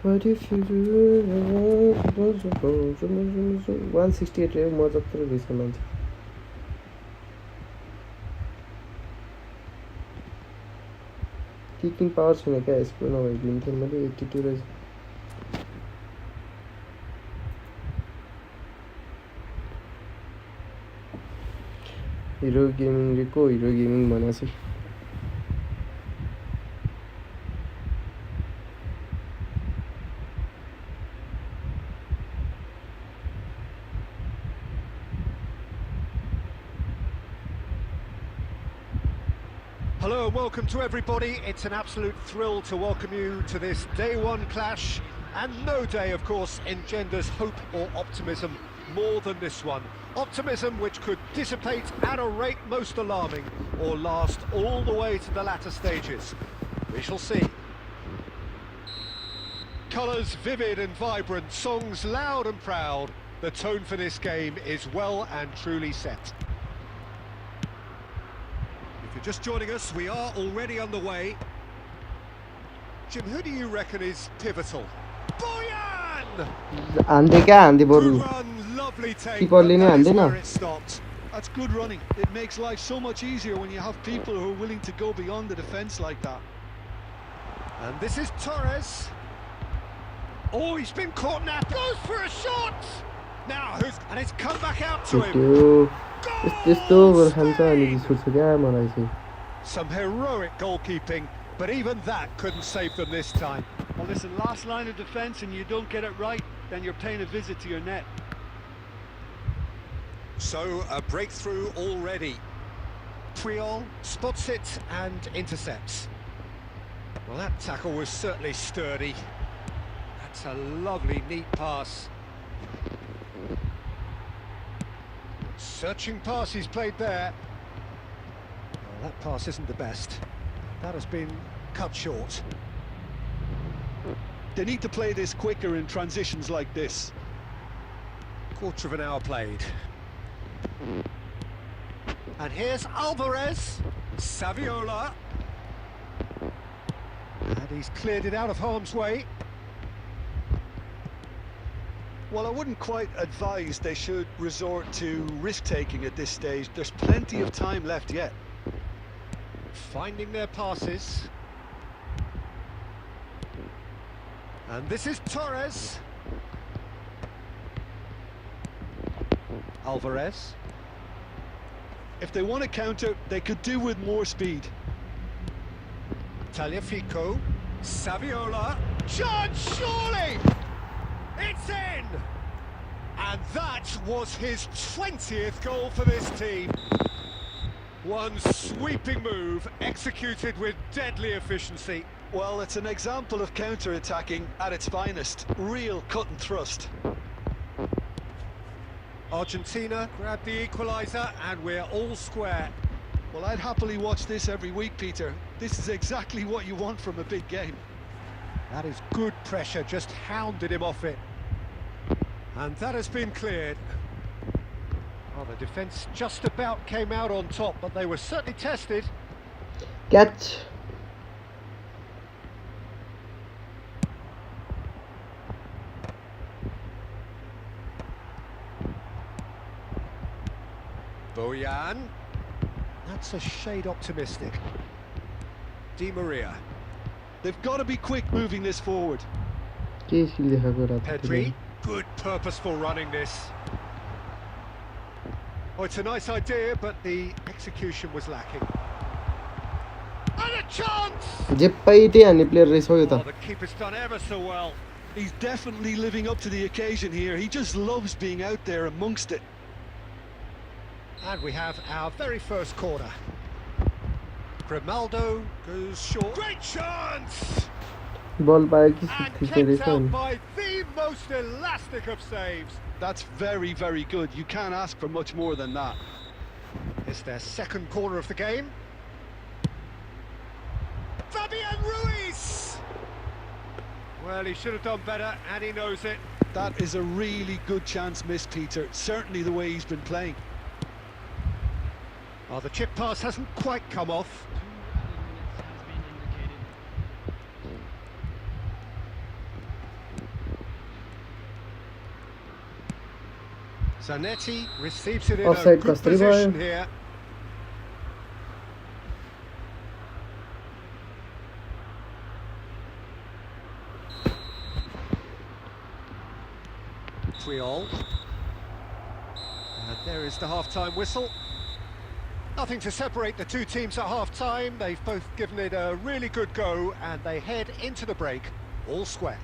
What if you do 168 रे मजा त रहेछ मान्छे किकिङ पावर छैन क्या यसको नभए दिन्थेँ मैले 82 रहेछ हिरो गेमिङ रे को हिरो गेमिङ भनेछ Hello and welcome to everybody. It's an absolute thrill to welcome you to this day one clash, and no day of course engenders hope or optimism more than this one. Optimism which could dissipate at a rate most alarming or last all the way to the latter stages. We shall see. Colours vivid and vibrant, songs loud and proud. The tone for this game is well and truly set. If you're just joining us, we are already underway. Jim, who do you reckon is pivotal? Boyan! Ande क्या ande boru. Lovely take. Keeperले नै हान्दैन. That's good running. It makes life so much easier when you have people who are willing to go beyond the defence like that. And this is Torres. Oh, he's been caught now. Goes for a shot. Now and it's come back out to him. Some heroic goalkeeping, but even that couldn't save them this time. Well, listen, last line of defence and you don't get it right, then you're paying a visit to your net. So, a breakthrough already. Puyol spots it and intercepts. Well, that tackle was certainly sturdy. That's a lovely, neat pass. Searching pass he's played there. Well, that pass isn't the best. That has been cut short. They need to play this quicker in transitions like this. Quarter of an hour played. And here's Alvarez. Saviola. And he's cleared it out of harm's way. Well, I wouldn't quite advise they should resort to risk-taking at this stage. There's plenty of time left yet. Finding their passes. And this is Torres. Alvarez. If they want to counter, they could do with more speed. Tagliafico. Saviola. Judge, surely! It's in! And that was his 20th goal for this team. One sweeping move, executed with deadly efficiency. Well, it's an example of counter-attacking at its finest. Real cut and thrust. Argentina grabbed the equaliser and we're all square. Well, I'd happily watch this every week, Peter. This is exactly what you want from a big game. That is good pressure, just hounded him off it. And that has been cleared. Well, the defence just about came out on top, but they were certainly tested. Catch. Bojan. That's a shade optimistic. Di Maria. They've got to be quick moving this forward. Pedri. Good purposeful running this. Oh, it's a nice idea, but the execution was lacking. And a chance! Oh, the keeper's done ever so well. He's definitely living up to the occasion here. He just loves being out there amongst it. And we have our very first corner. Grimaldo goes short. Great chance! And kept out by the most elastic of saves. That's very, very good. You can't ask for much more than that. It's their second corner of the game. Fabian Ruiz! Well, he should have done better, and he knows it. That is a really good chance missed, Peter. Certainly the way he's been playing. Oh, the chip pass hasn't quite come off. Zanetti receives it in a good position here. Triol. And there is the half-time whistle. Nothing to separate the two teams at half-time. They've both given it a really good go, and they head into the break all square.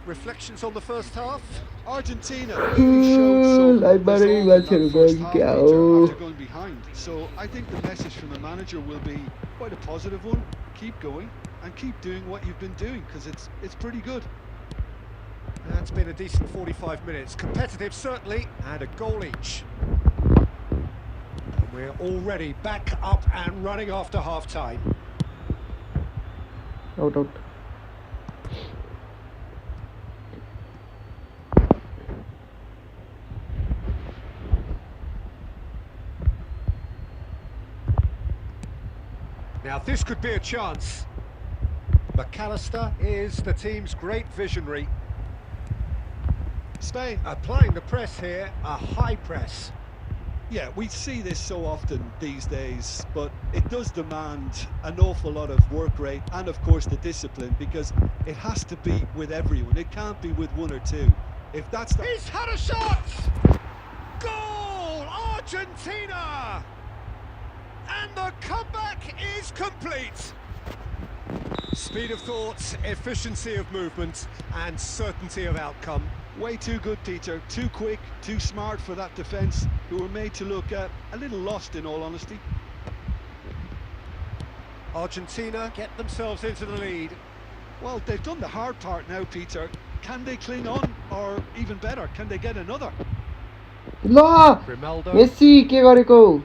Reflections on the first half? Argentina really showed some resolve in that first half, Peter, after going behind. So I think the message from the manager will be quite a positive one. Keep going and keep doing what you've been doing, because it's pretty good. That's been a decent 45 minutes. Competitive, certainly, and a goal each. And we're already back up and running after half-time. Out. Now this could be a chance. McAllister is the team's great visionary. Spain applying the press here, a high press. Yeah, we see this so often these days, but it does demand an awful lot of work rate and of course the discipline, because it has to be with everyone. It can't be with one or two. If that's the... He's had a shot! Goal! Argentina! And the comeback is complete. Speed of thought, efficiency of movement, and certainty of outcome. Way too good, Peter. Too quick, too smart for that defence, who were made to look a little lost, in all honesty. Argentina get themselves into the lead. Well, they've done the hard part now, Peter. Can they cling on, or even better, can they get another? Grimaldo. Messi, के गरेको?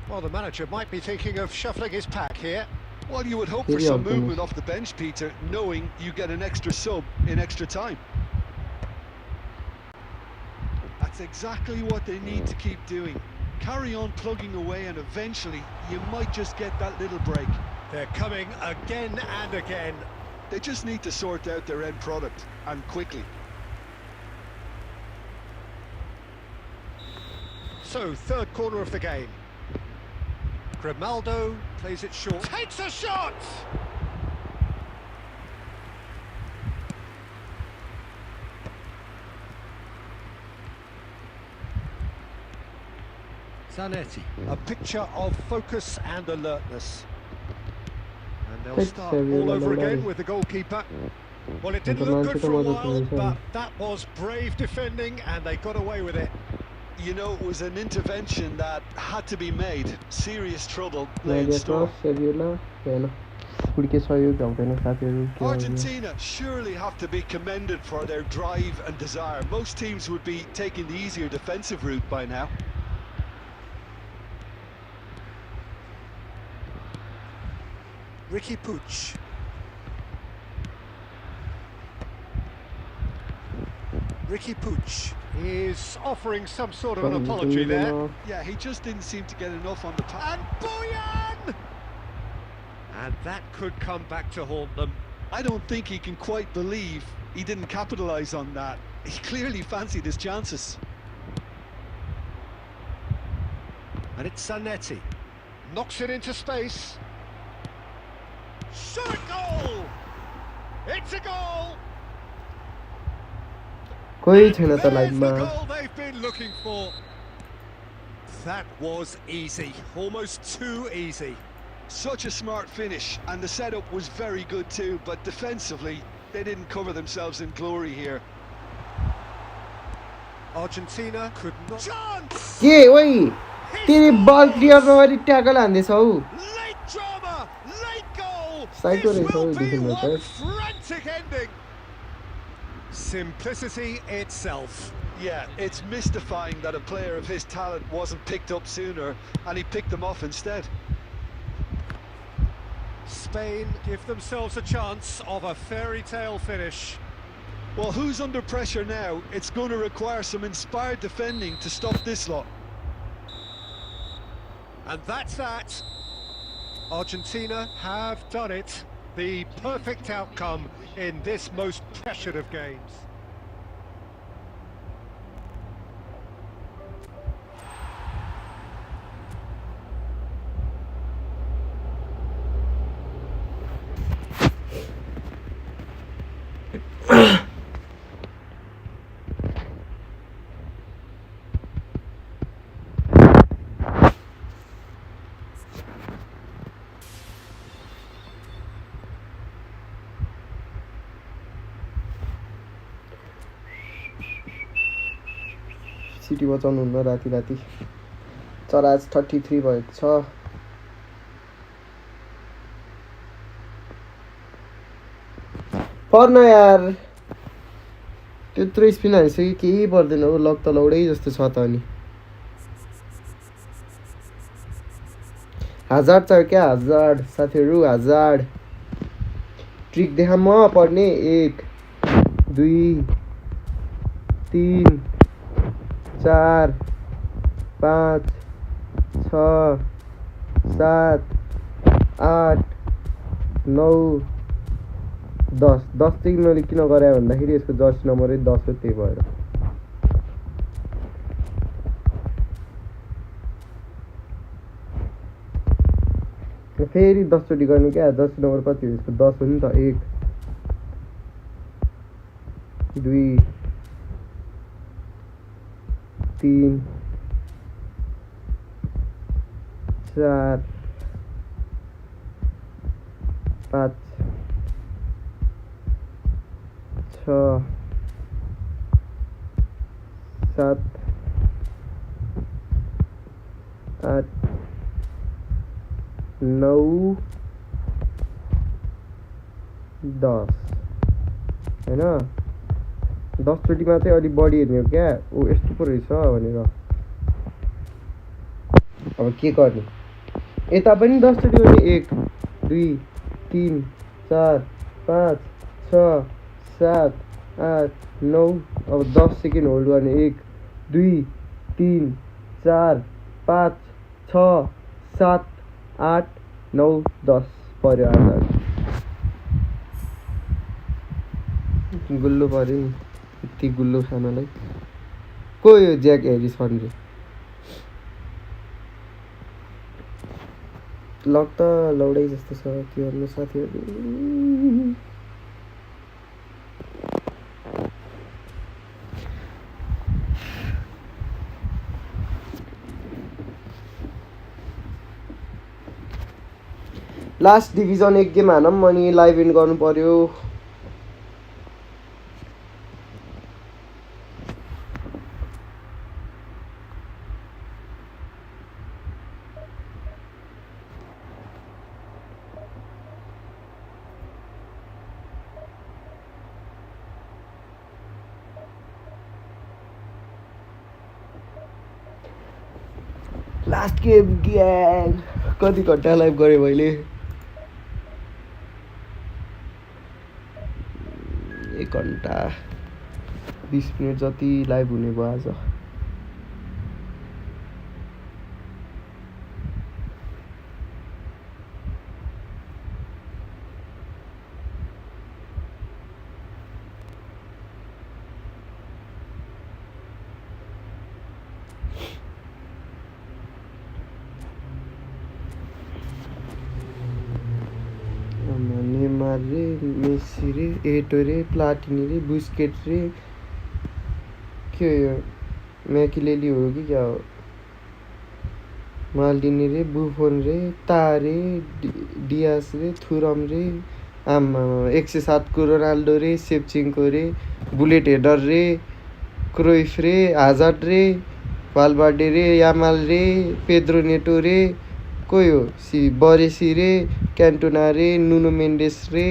Well, the manager might be thinking of shuffling his pack here. Well, you would hope for some movement off the bench, Peter, knowing you get an extra sub in extra time. That's exactly what they need to keep doing. Carry on plugging away, and eventually you might just get that little break. They're coming again and again. They just need to sort out their end product, and quickly. So, third corner of the game. Grimaldo plays it short. Takes a shot! Zanetti. A picture of focus and alertness. And they'll start all over again with the goalkeeper. Well, it didn't look good for a while, but that was brave defending, and they got away with it. You know, it was an intervention that had to be made. Serious trouble lay in store. Argentina surely have to be commended for their drive and desire. Most teams would be taking the easier defensive route by now. Ricky Puig. Ricky Puig is offering some sort of an apology there. Yeah, he just didn't seem to get enough on the pass. And Bojan! And that could come back to haunt them. I don't think he can quite believe he didn't capitalise on that. He clearly fancied his chances. And it's Zanetti. Knocks it into space. Shot goal! It's a goal! कोही छैन त There's लाइभमा the goal they've been looking for. That was easy, almost too easy. Such a smart finish, and the setup was very good too, but defensively, they didn't cover themselves in glory here. Argentina could not... Chance! के ओइ तेरे बल clear नगरी tackle हान्दैछौ Late drama, late goal. Psycho This race, will how be different one that. frantic ending. Simplicity itself. Yeah, it's mystifying that a player of his talent wasn't picked up sooner, and he picked them off instead. Spain give themselves a chance of a fairy tale finish. Well, who's under pressure now? It's going to require some inspired defending to stop this lot. And that's that. Argentina have done it. The perfect outcome in this most pressured of games. City बचाउनु हुन्न राति राति चराज 33 भएको छ पर्न यार त्यत्रो spin हानिसक्यो केही पर्दैन हो लक त लौडै जस्तो छ त अनि हजार चाहियो क्या हजार साथीहरू हजार ट्रिक देखा म पर्ने 1 2 3 4 5 6 7 8 9 10 10 चाहिँ मैले किन गराएँ भन्दाखेरि यसको जर्सी नम्बरै 10 हो त्यही भएर फेरि 10 चोटि गर्ने क्या जर्सी नम्बर कति हो यसको 10 हो नि त 1 2 3 4 5 6 7 8 9 10 हैन 10 चोटिमा चाहिँ अलि बढी हेर्ने हो क्या ओ यस्तो पो रहेछ भनेर अब के गर्ने यता पनि 10 चोटि गर्ने 1 2 3 4 5 6 7 8 9 अब 10 सेकेन्ड होल्ड गर्ने 1 2 3 4 5 6 7 8 9 10 पर्यो आज गुल्लो पर्यो नि यति गुल्लो खानालाई को यो ज्याक हेरिस भन्ने लक त लौडै जस्तो छ के गर्नु साथीहरू लास्ट डिभिजन एक गेम हानौँ अनि लाइभ इन्ड गर्नु पर्यो लास्ट गेम ग्याङ कति घन्टा लाइभ गरेँ मैले 1 घन्टा 20 मिनट जति लाइभ हुने भयो आज नेमार रे मेसी रे एटो रे प्लाटिनी रे बुस्केट रे के हो मैकिलेली हो कि क्या हो माल्डिनी रे बुफोन रे तारे डियास रे थुरम रे आमा 107 को रोनाल्डो रे सेप्चिन्को रे बुलेट हेडर रे क्रोइफ रे हाजार्ड रे वालबार्डे रे यामाल रे पेद्रो नेटो रे कोही हो बरेसी रे क्यान्टोना रे नुनो मेन्डेस रे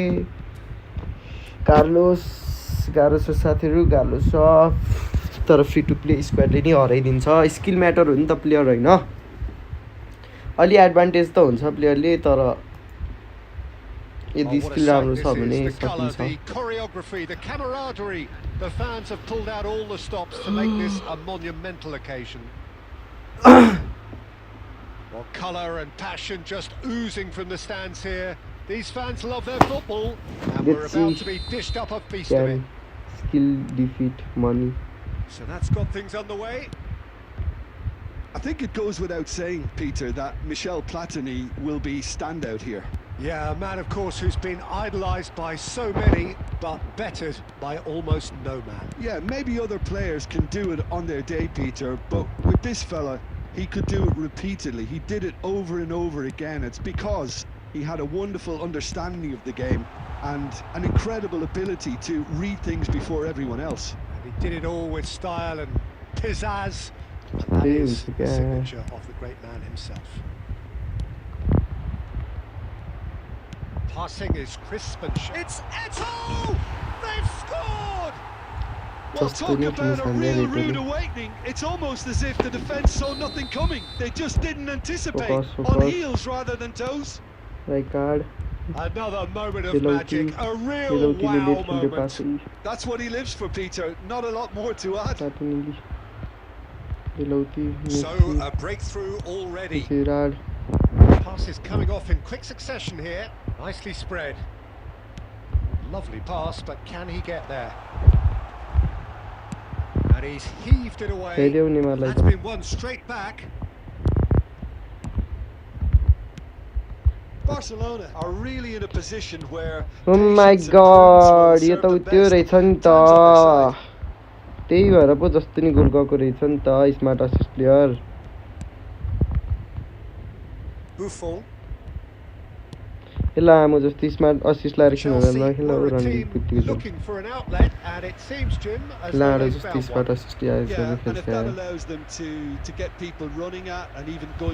कार्लोस साथीहरू कार्लोस तर फ्री टु प्ले स्क्वाडले नि हराइदिन्छ स्किल म्याटर हो नि त प्लेयर होइन अलि एडभान्टेज त हुन्छ प्लेयरले तर यदि स्किल राम्रो छ भने सकिन्छ The fans have pulled out all the stops to make this a monumental occasion. Well, colour and passion just oozing from the stands here. These fans love their football, and we're about to be dished up a feast of it. Skill, defeat, money. So that's got things underway. I think it goes without saying, Peter, that Michel Platini will be standout here. Yeah, a man, of course, who's been idolised by so many, but bettered by almost no man. Yeah, maybe other players can do it on their day, Peter, but with this fella, he could do it repeatedly. He did it over and over again. It's because he had a wonderful understanding of the game and an incredible ability to read things before everyone else. And he did it all with style and pizzazz. And that is the signature of the great man himself. Passing is crisp and it's Eto'o! They've scored! Well, talk about a real rude awakening. It's almost as if the defence saw nothing coming. They just didn't anticipate. On heels rather than toes. Rijkaard. Another moment of magic. A real wow moment. That's what he lives for, Peter. Not a lot more to add. So, a breakthrough already. Passes coming off in quick succession here. Nicely spread. Lovely pass, but can he get there? And he's heaved it away. That's been won straight back. Barcelona are really in a position where oh my god यो त त्यो रहेछ नि त त्यही भएर पो जस्तो नि गोल गएको रहेछ नि त स्मार्ट असिस्ट प्लेयर Buffon. यसलाई आमो जस्तो स्मार्ट असिस्ट लाएर खेल्न नखेल्न Looking for an outlet, and it seems, Jim, as लाडो जस्तो स्मार्ट असिस्ट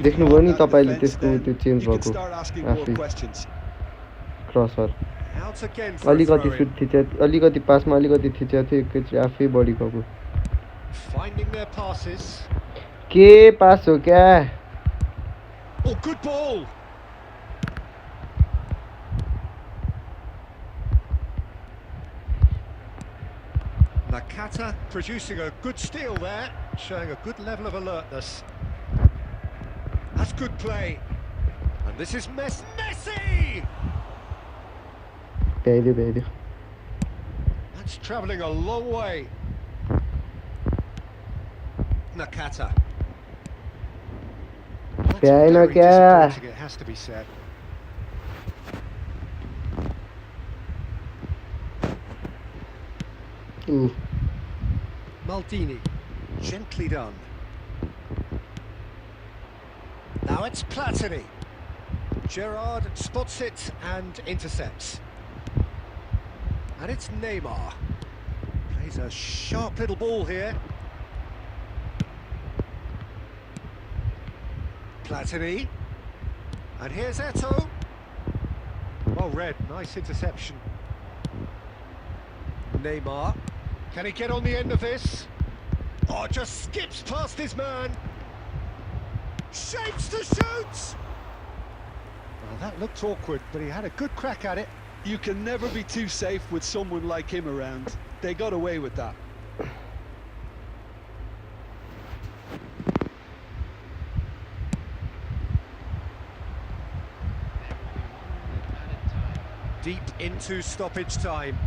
देख्नुभयो नि तपाईले त्यसको त्यो चेन्ज भएको क्रसर अलिकति सुट थिच्यो अलिकति पासमा अलिकति थिच्यो थियो एकैचोटि आफै बढी गएको के पास हो क्या Oh, good ball. Nakata producing a good steal there, showing a good level of alertness. That's good play. And this is Messi! That's travelling a long way. Nakata. Very disappointing, it has to be said. Maldini, gently done. Now it's Platini. Gerrard spots it and intercepts. And it's Neymar. Plays a sharp little ball here. Platini, and here's Eto'o. Well read, nice interception. Neymar, can he get on the end of this? Oh, just skips past his man. Shapes to shoot. Well, that looked awkward, but he had a good crack at it. You can never be too safe with someone like him around. They got away with that. Deep into stoppage time.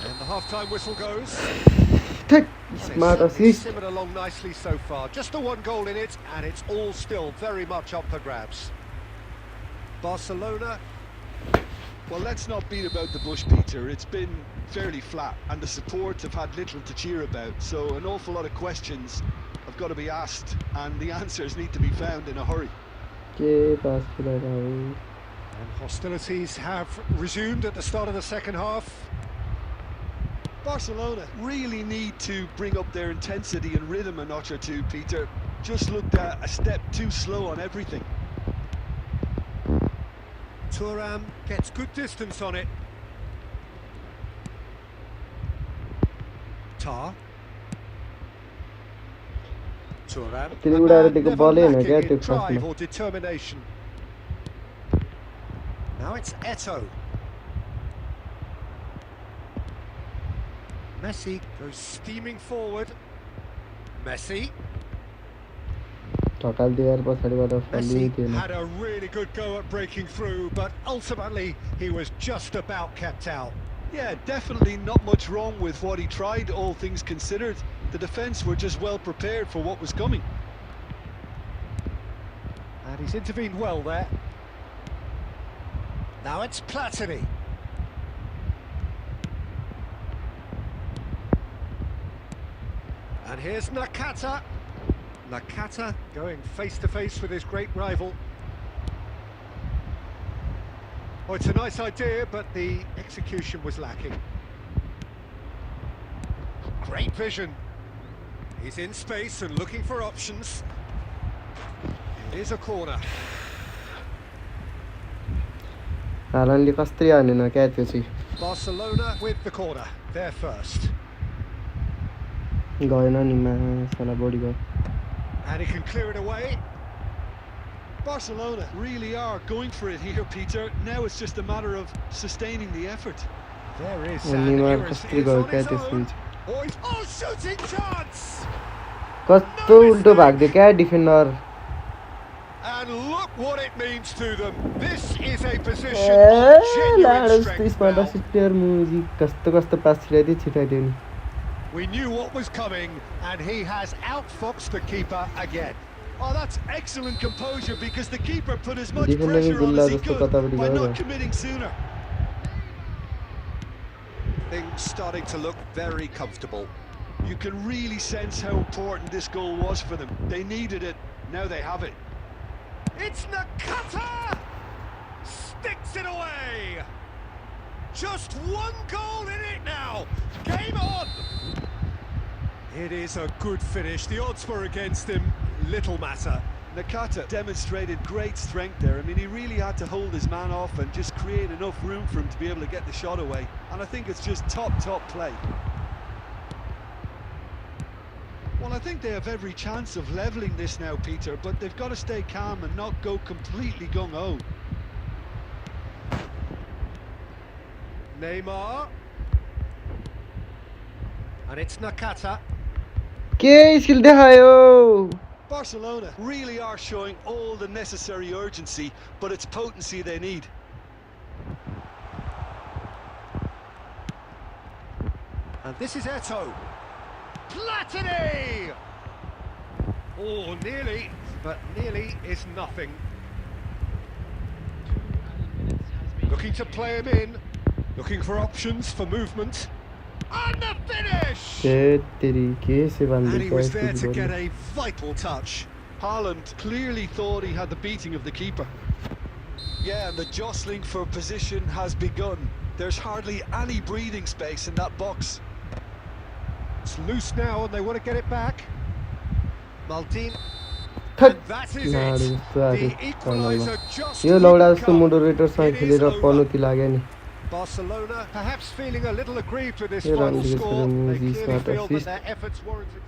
And the half-time whistle goes. Smart assist. Simmered along nicely so far. Just the one goal in it, and it's all still very much up for grabs. Barcelona Well, let's not beat about the bush, Peter. It's been fairly flat, and the support have had little to cheer about. So an awful lot of questions have got to be asked, and the answers need to be found in a hurry. And hostilities have resumed at the start of the second half. Barcelona really need to bring up their intensity and rhythm a notch or two, Peter. Just looked a step too slow on everything. Thuram gets good distance on it. Tar. Thuram. Never lacking in drive or determination. Now it's Eto'o. Messi goes steaming forward. Messi. Messi had a really good go at breaking through, but ultimately he was just about kept out. Yeah, definitely not much wrong with what he tried, all things considered. The defence were just well prepared for what was coming. And he's intervened well there. Now it's Platini. And here's Nakata. Nakata going face-to-face with his great rival. Oh, it's a nice idea, but the execution was lacking. Great vision. He's in space and looking for options. It is a corner. Barcelona with the corner. They're first. And he can clear it away. Barcelona really are going for it here, Peter. Now it's just a matter of sustaining the effort. There is Neymar is on his own. Oh, shooting chance! And look what it means to them. This is a position of genuine strength now. We knew what was coming, and he has outfoxed the keeper again. Oh, that's excellent composure, because the keeper put as much pressure on as he could by not committing sooner. Things starting to look very comfortable. You can really sense how important this goal was for them. They needed it, now they have it. It's Nakata! Sticks it away! Just one goal in it now! Game on! It is a good finish. The odds were against him. Little matter. Nakata demonstrated great strength there. I mean, he really had to hold his man off and just create enough room for him to be able to get the shot away. And I think it's just top play. Well, I think they have every chance of levelling this now, Peter, but they've got to stay calm and not go completely gung-ho. Neymar. And it's Nakata. Barcelona really are showing all the necessary urgency, but it's potency they need. And this is Eto'o. Platini! Oh, nearly, but nearly is nothing. Looking to play him in, looking for options for movement. And the finish! And he was there to get a vital touch. Haaland clearly thought he had the beating of the keeper. Yeah, and the jostling for position has begun. There's hardly any breathing space in that box. It's loose now and they want to get it back. Maldini. And that is it. The equaliser just Barcelona perhaps feeling a little aggrieved with this final score. They clearly feel that their efforts warranted.